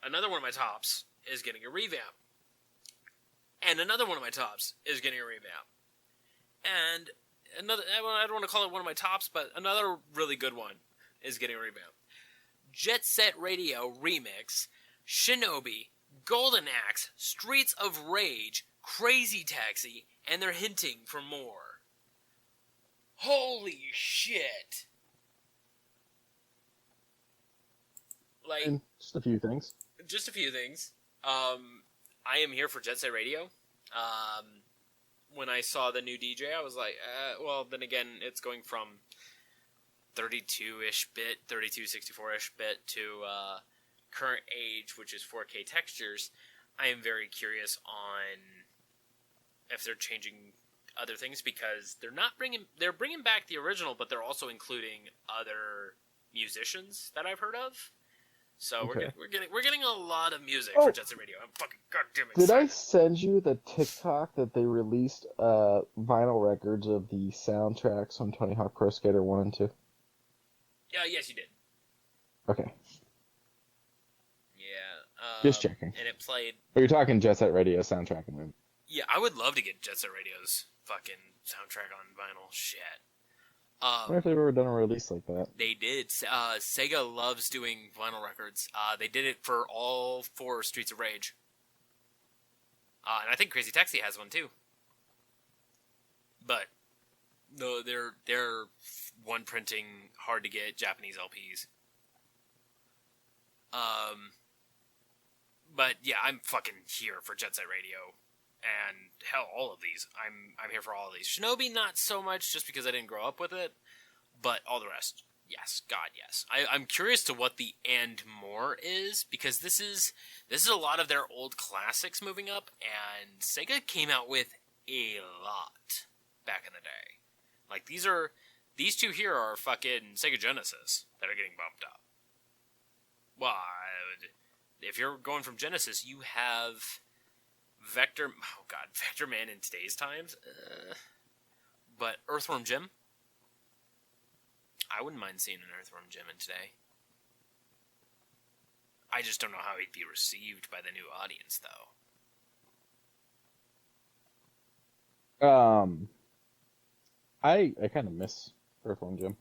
another one of my tops is getting a revamp. And another one of my tops is getting a revamp. And another, I don't want to call it one of my tops, but another really good one is getting a revamp. Jet Set Radio Remix, Shinobi, Golden Axe, Streets of Rage, Crazy Taxi, and they're hinting for more. Holy shit! Like, And just a few things. Just a few things. I am here for Jet Set Radio. When I saw the new DJ, I was like, well, then again, it's going from 32-ish bit, 32, 64-ish bit to current age, which is 4K textures. I am very curious on if they're changing other things because they're bringing back the original, but they're also including other musicians that I've heard of. So Okay. we're getting a lot of music for Jet Set Radio. I'm fucking goddamn excited. Did I send you the TikTok that they released vinyl records of the soundtracks from Tony Hawk Pro Skater 1 and 2? Yeah, yes, you did. Okay. Yeah. Just checking. And it played. But you're talking Jet Set Radio soundtrack and movie. Yeah, I would love to get Jet Set Radio's fucking soundtrack on vinyl. Shit. I wonder if they've ever done a release like that. They did. Sega loves doing vinyl records. They did it for all 4 Streets of Rage. And I think Crazy Taxi has one too. But no, they're one printing hard to get Japanese LPs. But yeah, I'm fucking here for Jet Set Radio. And hell, all of these. I'm here for all of these. Shinobi, not so much, just because I didn't grow up with it. But all the rest, yes, God, yes. I'm curious to what the and more is, because this is a lot of their old classics moving up, and Sega came out with a lot back in the day. Like these two here are fucking Sega Genesis that are getting bumped up. Well, if you're going from Genesis, you have Vector Man in today's times. But Earthworm Jim. I wouldn't mind seeing an Earthworm Jim in today. I just don't know how he'd be received by the new audience, though. I kind of miss Earthworm Jim.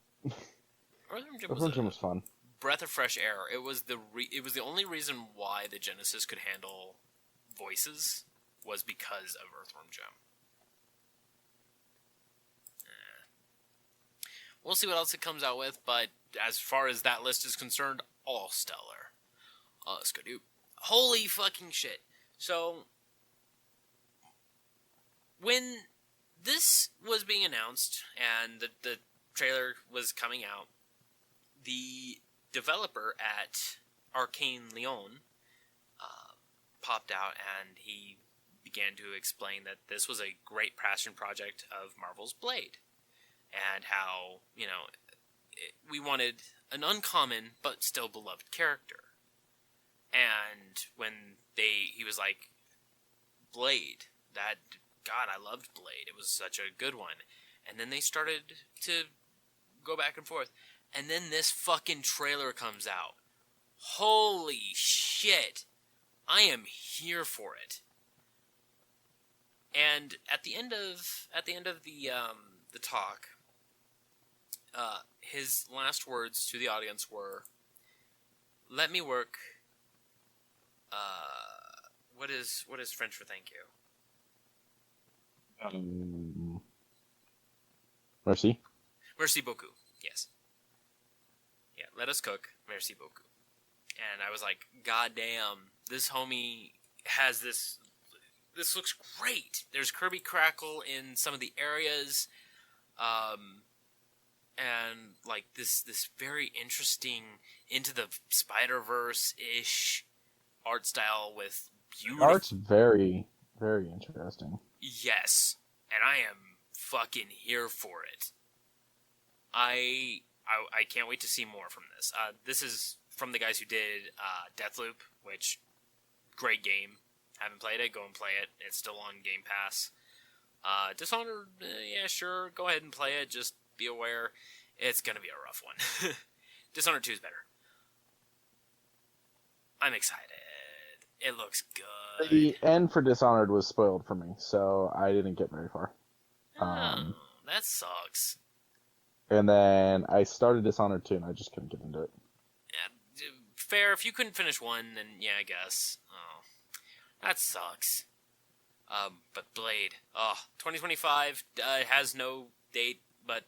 Earthworm Jim was fun. Breath of fresh air. It was the only reason why the Genesis could handle voices was because of Earthworm Jim. We'll see what else it comes out with, but as far as that list is concerned, all stellar. Skadoop. Holy fucking shit. So, when this was being announced, and the trailer was coming out, the developer at Arcane Leon popped out, and he began to explain that this was a great passion project of Marvel's Blade. And how, we wanted an uncommon but still beloved character. And when he was like, Blade, God, I loved Blade. It was such a good one. And then they started to go back and forth. And then this fucking trailer comes out. Holy shit. I am here for it. And at the end of the talk, his last words to the audience were, "Let me work." What is French for thank you? Merci. Merci beaucoup. Yes. Yeah, let us cook. Merci beaucoup. And I was like, God damn, this homie has this. This looks great. There's Kirby Crackle in some of the areas, and like this very interesting Into the Spider-Verse-ish art style with beautiful. Art's very, very interesting. Yes, and I am fucking here for it. I can't wait to see more from this. This is from the guys who did Deathloop, which great game. Haven't played it, go and play it. It's still on Game Pass. Dishonored, yeah, sure, go ahead and play it. Just be aware, it's gonna be a rough one. Dishonored 2 is better. I'm excited. It looks good. The end for Dishonored was spoiled for me, so I didn't get very far. Oh, that sucks. And then I started Dishonored 2, and I just couldn't get into it. Yeah, fair. If you couldn't finish 1, then yeah, I guess. Oh, that sucks. But Blade, 2025 has no date, but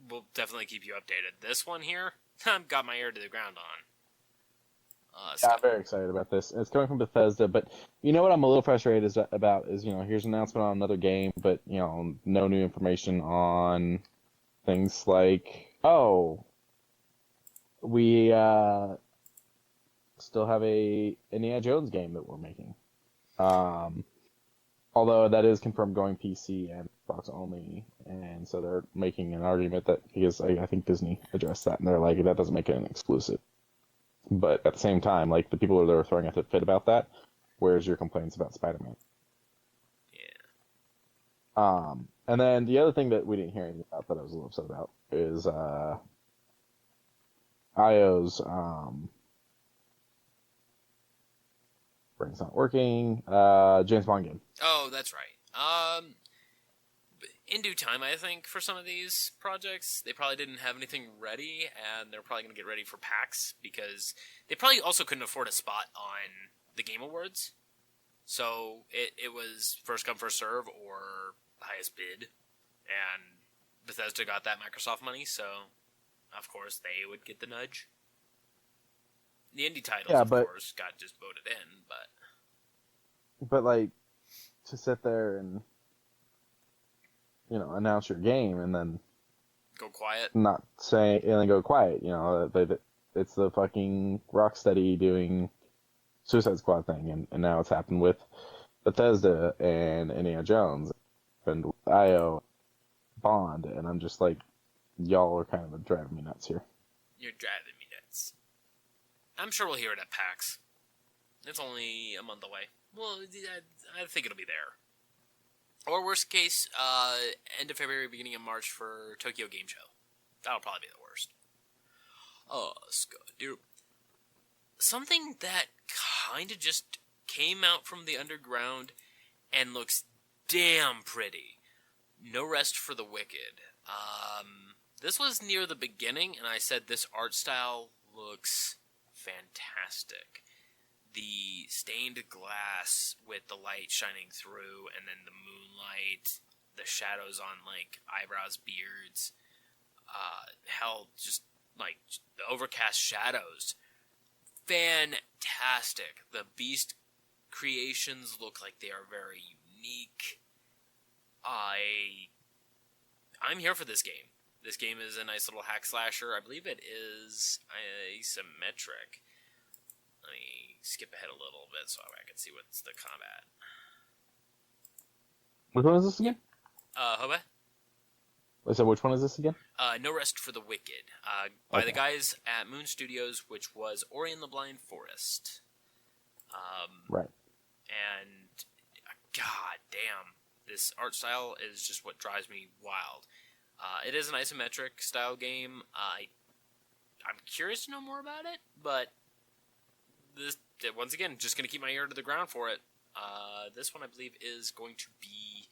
we'll definitely keep you updated. This one here, I've got my ear to the ground on. Yeah, I'm very excited about this. It's coming from Bethesda, but you know what I'm a little frustrated about is, here's an announcement on another game, but, no new information on things like, we still have a Indiana Jones game that we're making. Although that is confirmed going PC and Xbox only, and so they're making an argument that, because I think Disney addressed that, and they're like, that doesn't make it an exclusive. But at the same time, like, the people that are throwing a fit about that, where's your complaints about Spider-Man? Yeah. And then the other thing that we didn't hear anything about that I was a little upset about is IO's brain's not working. James Bond game. Oh, that's right. In due time, I think, for some of these projects, they probably didn't have anything ready, and they're probably going to get ready for PAX, because they probably also couldn't afford a spot on the Game Awards. So it was first come, first serve, or highest bid, and Bethesda got that Microsoft money, so of course they would get the nudge. The indie titles, of course, got just voted in, But, like, to sit there and, announce your game and then go quiet. Not say, and then go quiet, it's the fucking Rocksteady doing Suicide Squad thing, and now it's happened with Bethesda and Indiana Jones and IO Bond, and I'm just like, y'all are kind of driving me nuts here. You're driving me nuts. I'm sure we'll hear it at PAX. It's only a month away. Well, I think it'll be there. Or worst case, end of February, beginning of March for Tokyo Game Show. That'll probably be the worst. Oh, Scott. Something that kind of just came out from the underground and looks damn pretty. No Rest for the Wicked. This was near the beginning, and I said this art style looks fantastic. The stained glass with the light shining through, and then the moonlight, the shadows on, like, eyebrows, beards, just, like, the overcast shadows. Fantastic. The Beast creations look like they are very unique. I'm here for this game. This game is a nice little hack slasher. I believe it is asymmetric. Let me skip ahead a little bit so I can see what's the combat. Which one is this again? Hoba? So which one is this again? No Rest for the Wicked. By the guys at Moon Studios, which was Ori and the Blind Forest. Right. And, god damn, this art style is just what drives me wild. It is an isometric style game. I I'm curious to know more about it, but this once again, just going to keep my ear to the ground for it. This one, I believe, is going to be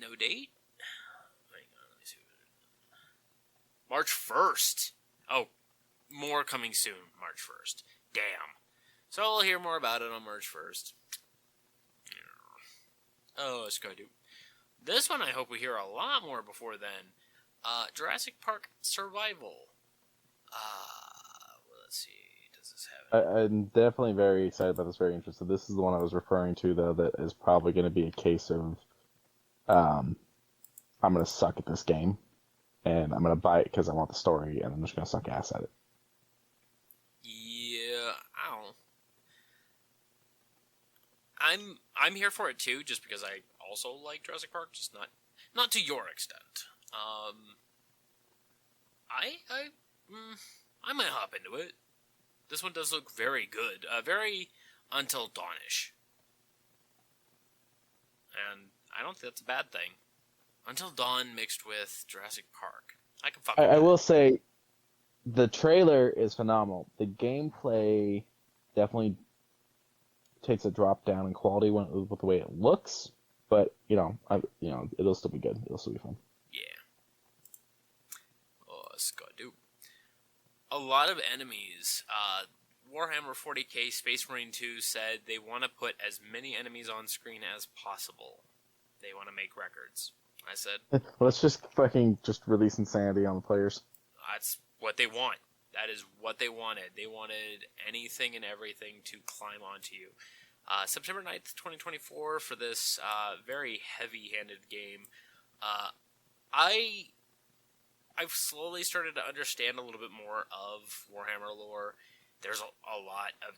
no date. Hang on, let me see. March 1st. Oh, more coming soon. March 1st. Damn. So we'll hear more about it on March 1st. Oh, Skydoop. This one I hope we hear a lot more before then. Jurassic Park Survival. Well, let's see. Does this have it? I'm definitely very excited about this, very interested. This is the one I was referring to, though, that is probably going to be a case of I'm going to suck at this game, and I'm going to buy it because I want the story, and I'm just going to suck ass at it. Yeah, I don't know. I'm here for it too, just because I also like Jurassic Park, just not to your extent. I might hop into it. This one does look very good, very Until Dawnish, and I don't think that's a bad thing. Until Dawn mixed with Jurassic Park, I can fuck with I that. will say, the trailer is phenomenal. The gameplay definitely takes a drop down in quality with the way it looks, but it'll still be good. It'll still be fun. Yeah. Oh, Skadoo. A lot of enemies. Warhammer 40k Space Marine 2 said they want to put as many enemies on screen as possible. They want to make records. I said, Let's just release insanity on the players. that's what they want. That is what they wanted. They wanted anything and everything to climb onto you. September 9th, 2024 for this very heavy-handed game. I've slowly started to understand a little bit more of Warhammer lore. There's a lot of...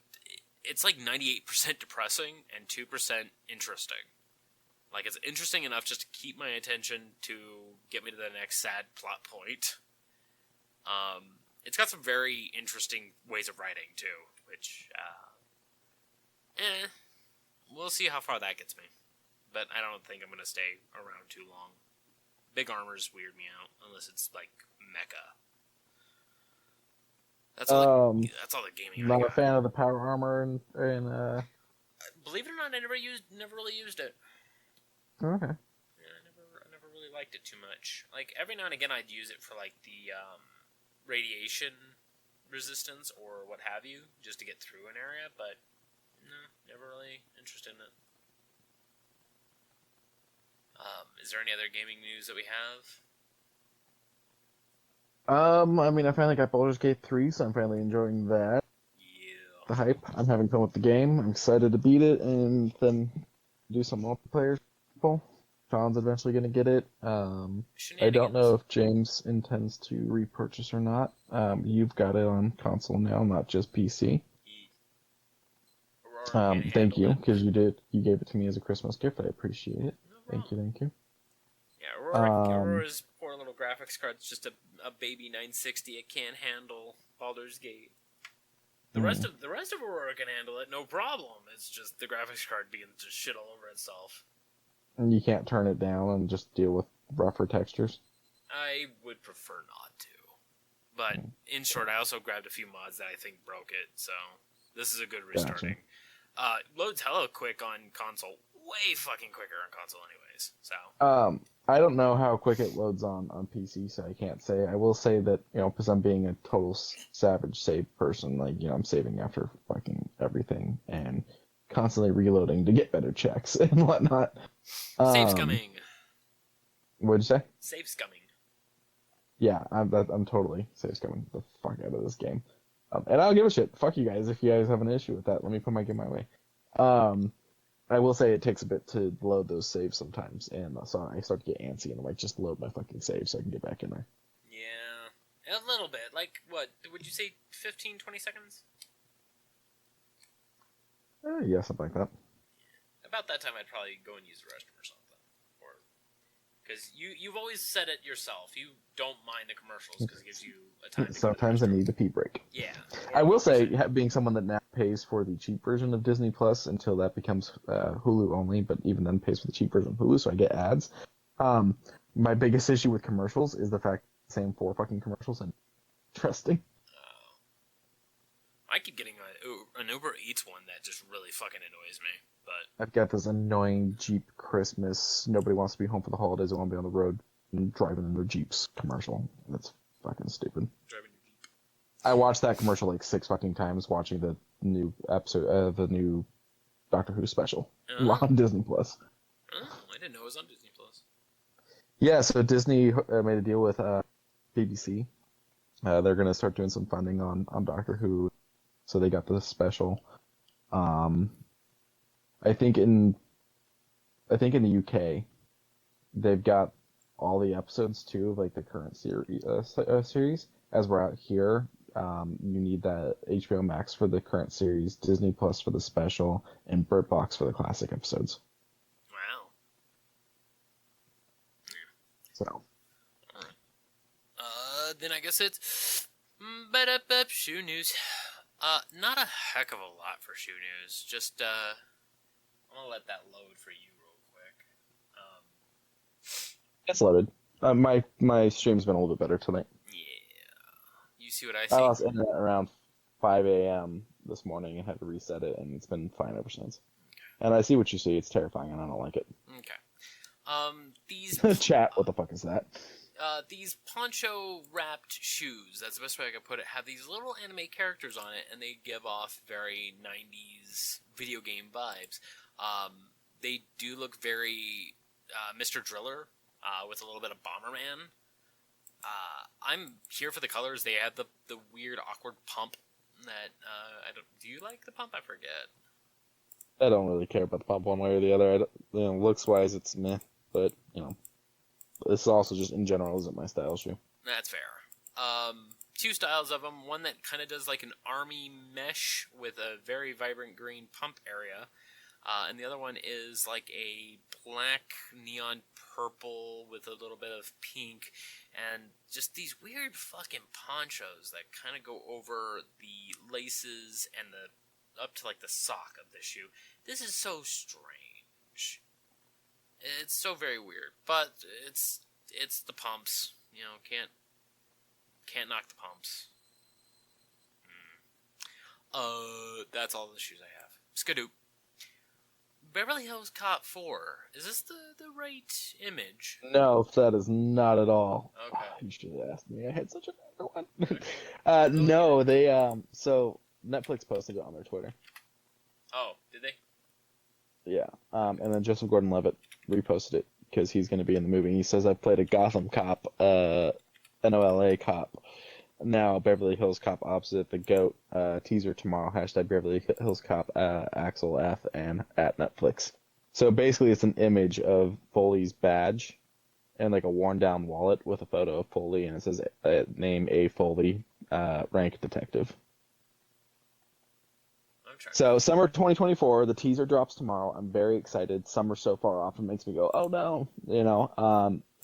It's like 98% depressing and 2% interesting. Like, it's interesting enough just to keep my attention to get me to the next sad plot point. It's got some very interesting ways of writing, too, which, we'll see how far that gets me. But I don't think I'm going to stay around too long. Big armors weird me out, unless it's, like, mecha. That's all the gaming I Not got. a fan of the power armor and Believe it or not, I never really used it. Okay. Yeah, I never really liked it too much. Like, every now and again I'd use it for, like, the, radiation resistance or what have you, just to get through an area, but no, never really interested in it. Is there any other gaming news that we have? I mean, I finally got Baldur's Gate 3, so I'm finally enjoying that. Yeah. The hype. I'm having fun with the game. I'm excited to beat it and then do some multiplayer. Sean's eventually going to get it. I don't know if James intends to repurchase or not. You've got it on console now, not just PC. Thank you, because you gave it to me as a Christmas gift. I appreciate it. No Thank you. Yeah, Aurora's poor little graphics card's just a baby 960. It can't handle Baldur's Gate. The rest of Aurora can handle it, no problem. It's just the graphics card begins to shit all over itself. And you can't turn it down and just deal with rougher textures? I would prefer not to. But, in short, I also grabbed a few mods that I think broke it, so this is a good restarting. Gotcha. Loads hella quick on console. Way fucking quicker on console anyways, so... I don't know how quick it loads on PC, so I can't say. I will say that, because I'm being a total savage save person, like, I'm saving after fucking everything, and constantly reloading to get better checks and whatnot. Save scumming. What'd you say? Save scumming. Yeah, I'm totally save scumming the fuck out of this game. And I don't give a shit. Fuck you guys if you guys have an issue with that. Let me put my game my way. I will say it takes a bit to load those saves sometimes, and so I start to get antsy, and I'm like, just load my fucking save so I can get back in there. Yeah, a little bit. Like, what, would you say 15, 20 seconds? Yeah, something like that. About that time, I'd probably go and use the restroom or something. Because you've always said it yourself. You don't mind the commercials because it gives you a time to Sometimes I need a pee break. Yeah. I will say, being someone that now pays for the cheap version of Disney Plus until that becomes Hulu only, but even then pays for the cheap version of Hulu, so I get ads. My biggest issue with commercials is the fact same 4 fucking commercials and interesting. I keep getting an Uber Eats one that just really fucking annoys me. But I've got this annoying Jeep Christmas, nobody wants to be home for the holidays, they want to be on the road and driving in their Jeeps commercial. That's fucking stupid. driving your Jeep. I watched that commercial like 6 fucking times watching the new episode, the new Doctor Who special on Disney Plus. Oh, I didn't know it was on Disney Plus. Yeah, so Disney made a deal with BBC. They're going to start doing some funding on Doctor Who, so they got this special. I think in the UK, they've got all the episodes too of like the current series. As we're out here, you need that HBO Max for the current series, Disney Plus for the special, and Bird Box for the classic episodes. Wow. So. Then I guess it's shoe news. Not a heck of a lot for shoe news. Just I'm gonna let that load for you real quick. It's loaded. My stream's been a little bit better tonight. Yeah. You see what I see? I lost internet around 5 a.m. this morning and had to reset it, and it's been fine ever since. Okay. And I see what you see. It's terrifying, and I don't like it. Okay. These chat. What the fuck is that? These poncho-wrapped shoes, that's the best way I could put it, have these little anime characters on it, and they give off very 90s video game vibes. They do look very Mr. Driller, with a little bit of Bomberman. I'm here for the colors. They have the weird, awkward pump that, do you like the pump? I forget. I don't really care about the pump one way or the other. Looks-wise, it's meh, but, this also just in general isn't my style shoe. That's fair. 2 styles of them. One that kind of does like an army mesh with a very vibrant green pump area. And the other one is like a black neon purple with a little bit of pink. And just these weird fucking ponchos that kind of go over the laces and up to like the sock of the shoe. This is so strange. It's so very weird, but it's the pumps. Can't knock the pumps. That's all the shoes I have. Skadoop. Beverly Hills Cop 4. Is this the right image? No, that is not at all. Okay. You should have asked me. I had such a favorite one. No, they so Netflix posted it on their Twitter. Oh, did they? Yeah. And then Joseph Gordon-Levitt reposted it because he's going to be in the movie. He says, "I've played a Gotham cop, NOLA cop. Now Beverly Hills Cop opposite the GOAT. Teaser tomorrow. # Beverly Hills Cop Axel F and at Netflix." So basically, it's an image of Foley's badge and like a worn down wallet with a photo of Foley, and it says name A. Foley, rank detective. So summer 2024, the teaser drops tomorrow. I'm very excited. Summer's so far off, it makes me go, oh no.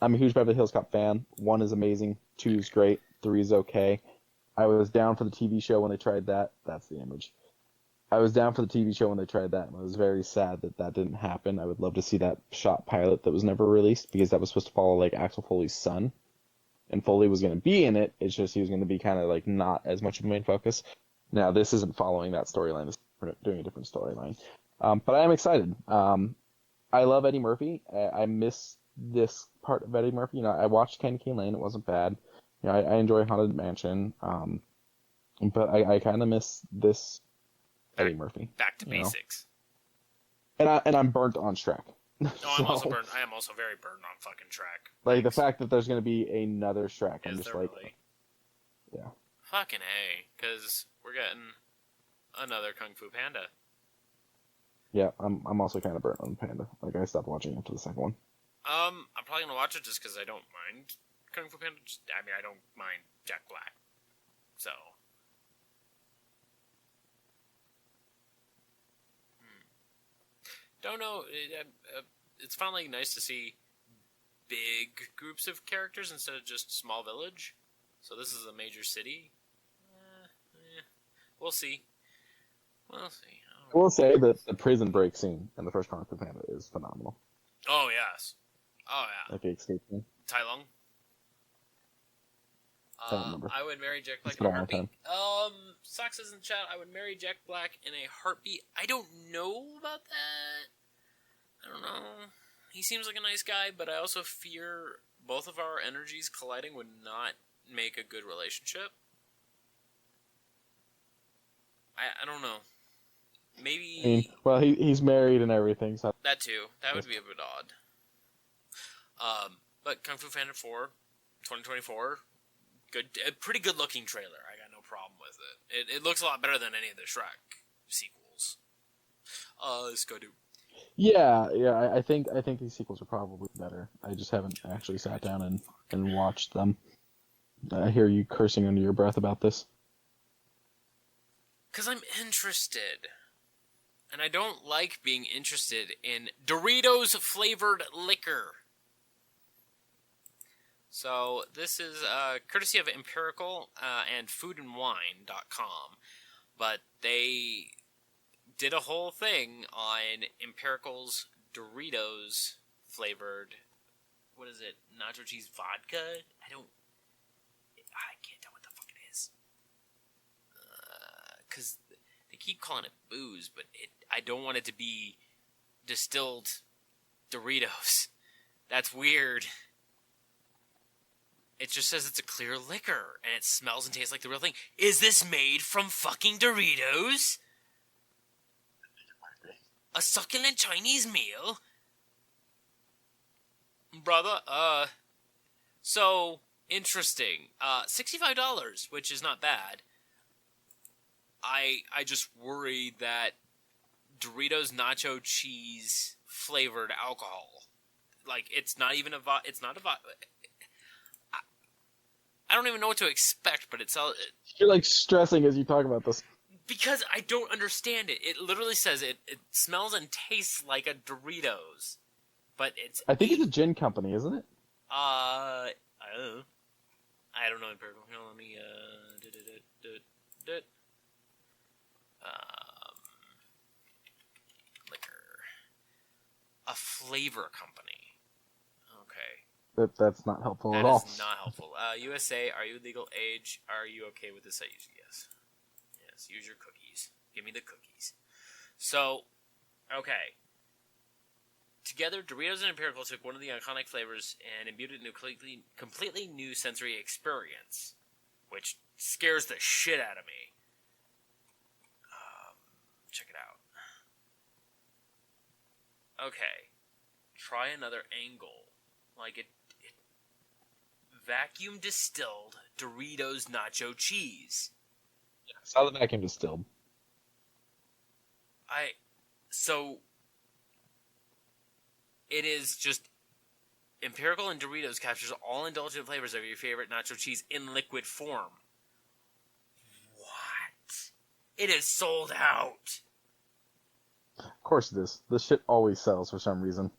I'm a huge Beverly Hills Cop fan. 1 is amazing. 2 is great. 3 is okay. I was down for the TV show when they tried that. That's the image. I was down for the TV show when they tried that, and I was very sad that didn't happen. I would love to see that shot pilot that was never released, because that was supposed to follow like Axel Foley's son, and Foley was going to be in it. It's just he was going to be kind of like not as much of a main focus. Now this isn't following that storyline. We're doing a different storyline. But I am excited. I love Eddie Murphy. I miss this part of Eddie Murphy. I watched Candy Cane Lane. It wasn't bad. I enjoy Haunted Mansion. But I kind of miss this Eddie Murphy. Back to basics. And I'm burnt on Shrek. No, I'm also burnt. I am also very burned on fucking Shrek. Like the fact that there's going to be another Shrek. I'm just like, really? Yeah. Fucking A, because we're getting another Kung Fu Panda. Yeah, I'm also kind of burnt on Panda. Like, I stopped watching after the second one. I'm probably going to watch it just because I don't mind Kung Fu Panda. I don't mind Jack Black. So. Don't know. It's finally nice to see big groups of characters instead of just small village. So this is a major city. We'll see. We'll say that the prison break scene in the first Kung Fu Panda is phenomenal. Oh, yes. Oh, yeah. Like the escape scene. Tai Lung? don't remember. I would marry Jack Black It's in a been a long heartbeat. Sox is in chat. I would marry Jack Black in a heartbeat. I don't know about that. I don't know. He seems like a nice guy, but I also fear both of our energies colliding would not make a good relationship. I don't know. Maybe... I mean, well, he's married and everything, so... That too. That would be a bit odd. But Kung Fu Panda 4, 2024, a pretty good looking trailer. I got no problem with it. It looks a lot better than any of the Shrek sequels. Scooby-Doo. Yeah, I think these sequels are probably better. I just haven't actually sat down and watched them. I hear you cursing under your breath about this. Because I'm interested. And I don't like being interested in Doritos-flavored liquor. So this is courtesy of Empirical and foodandwine.com. But they did a whole thing on Empirical's Doritos-flavored, what is it, nacho cheese vodka? I can't tell what the fuck it is. Because they keep calling it booze, but I don't want it to be distilled Doritos. That's weird. It just says it's a clear liquor, and it smells and tastes like the real thing. Is this made from fucking Doritos? A succulent Chinese meal? Brother, so, interesting. $65, which is not bad. I just worry that Doritos nacho cheese flavored alcohol, like, it's not even it's not a I don't even know what to expect, but You're like stressing as you talk about this. Because I don't understand it. It literally says it smells and tastes like a Doritos, but it's... I think it's a gin company, isn't it? I don't know, Empirical. Here, let me, liquor. A flavor company. Okay. That's not helpful at That all. is not helpful. USA, are you legal age? Are you okay with this? I use yes. Yes, use your cookies. Give me the cookies. So, okay. Together, Doritos and Empirical took one of the iconic flavors and imbued it in a completely new sensory experience, which scares the shit out of me. Check it out. Okay. Try another angle. Like it vacuum distilled Doritos nacho cheese. It's how the vacuum distilled. So it is just Empirical and Doritos captures all indulgent flavors of your favorite nacho cheese in liquid form. What? It is sold out. Of course it is. This shit always sells for some reason.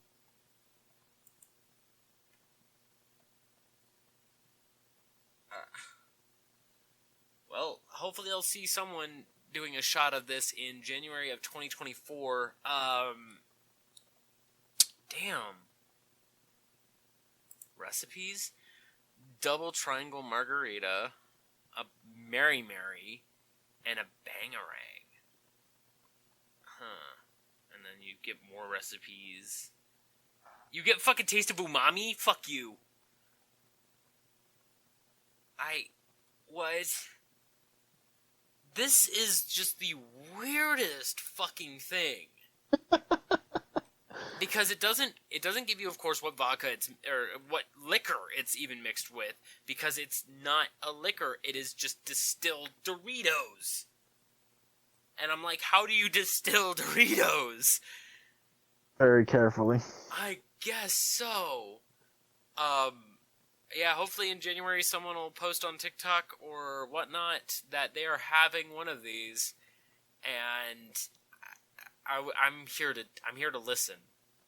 Well, hopefully I'll see someone doing a shot of this in January of 2024. Damn. Recipes? Double triangle margarita, a Mary Mary, and a Bangarang. Huh. And then you get more recipes. You get fucking Taste of Umami? Fuck you. What? This is just the weirdest fucking thing. Because it doesn't give you, of course, what vodka or what liquor it's even mixed with, because it's not a liquor, it is just distilled Doritos. And I'm like, how do you distill Doritos? Very carefully. I guess so. Yeah, hopefully in January someone will post on TikTok or whatnot that they are having one of these, and I'm here to listen.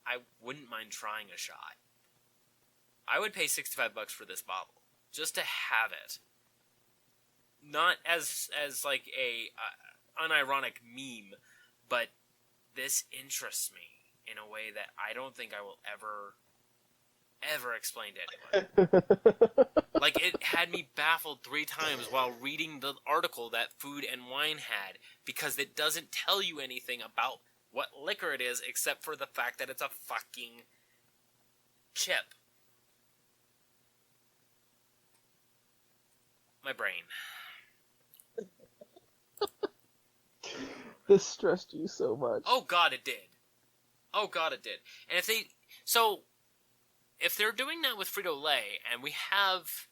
I wouldn't mind trying a shot. I would pay $65 for this bottle just to have it. Not as like a unironic meme, but this interests me in a way that I don't think I will ever ever explained to anyone. Like, it had me baffled 3 times while reading the article that Food and Wine had, because it doesn't tell you anything about what liquor it is except for the fact that it's a fucking chip. My brain. This stressed you so much. Oh god, it did. Oh god, it did. And if they're doing that with Frito-Lay, and we have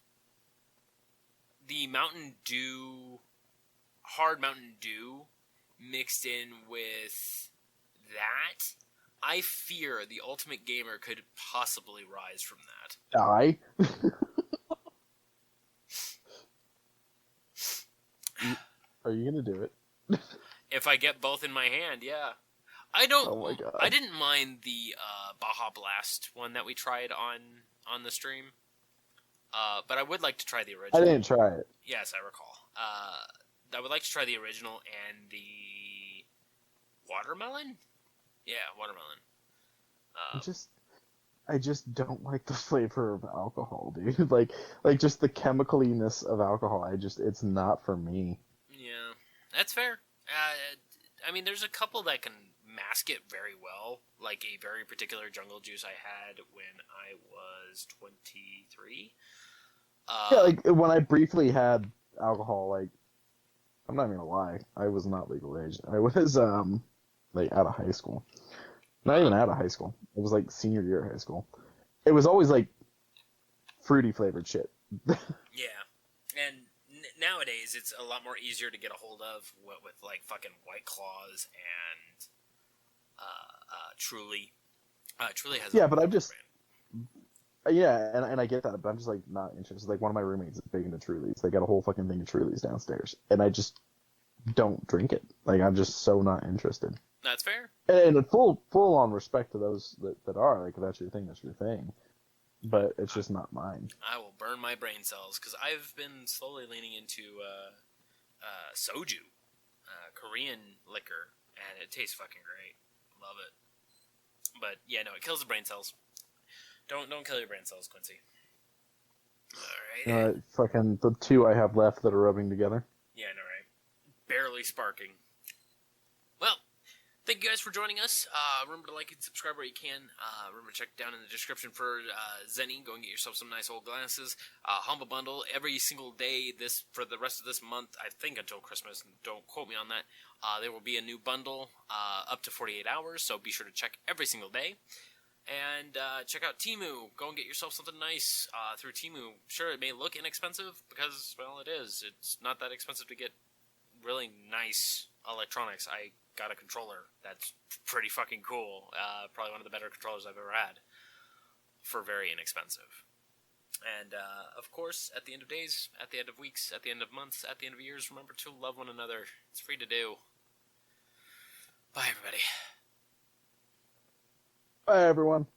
the Mountain Dew, hard Mountain Dew, mixed in with that, I fear the Ultimate Gamer could possibly rise from that. Die? Are you gonna do it? If I get both in my hand, yeah. I don't. Oh my god. I didn't mind the Baja Blast one that we tried on the stream, but I would like to try the original. I didn't try it. Yes, I recall. I would like to try the original and the watermelon. Yeah, watermelon. I just don't like the flavor of alcohol, dude. Like just the chemicaliness of alcohol. It's not for me. Yeah, that's fair. I mean, there's a couple that can mask it very well, like a very particular jungle juice I had when I was 23. Yeah, like when I briefly had alcohol, like I'm not even gonna lie, I was not legal age. I was like out of high school. Not even out of high school. It was like senior year of high school. It was always like fruity flavored shit. Yeah, and nowadays it's a lot more easier to get a hold of with like fucking White Claws and Truly. Truly has yeah, but I'm just yeah, and I get that, but I'm just like not interested. Like one of my roommates is big into Trulies. They got a whole fucking thing of Trulies downstairs, and I just don't drink it. Like I'm just so not interested. That's fair. And full on respect to those that are, like, if that's your thing, that's your thing. But it's just not mine. I will burn my brain cells, because I've been slowly leaning into soju, Korean liquor, and it tastes fucking great. Love it. But yeah, no, it kills the brain cells. Don't kill your brain cells, Quincy. Alright. Fucking the 2 I have left that are rubbing together. Yeah, I know, right? Barely sparking. Well, thank you guys for joining us. Remember to like and subscribe where you can. Remember to check down in the description for Zenny. Go and get yourself some nice old glasses. Humble Bundle every single day for the rest of this month. I think until Christmas. Don't quote me on that. There will be a new bundle up to 48 hours. So be sure to check every single day. And check out Temu. Go and get yourself something nice through Temu. Sure, it may look inexpensive because, well, it is. It's not that expensive to get really nice electronics. I got a controller that's pretty fucking cool. Probably one of the better controllers I've ever had for very inexpensive. And, of course, at the end of days, at the end of weeks, at the end of months, at the end of years, remember to love one another. It's free to do. Bye, everybody. Bye, everyone.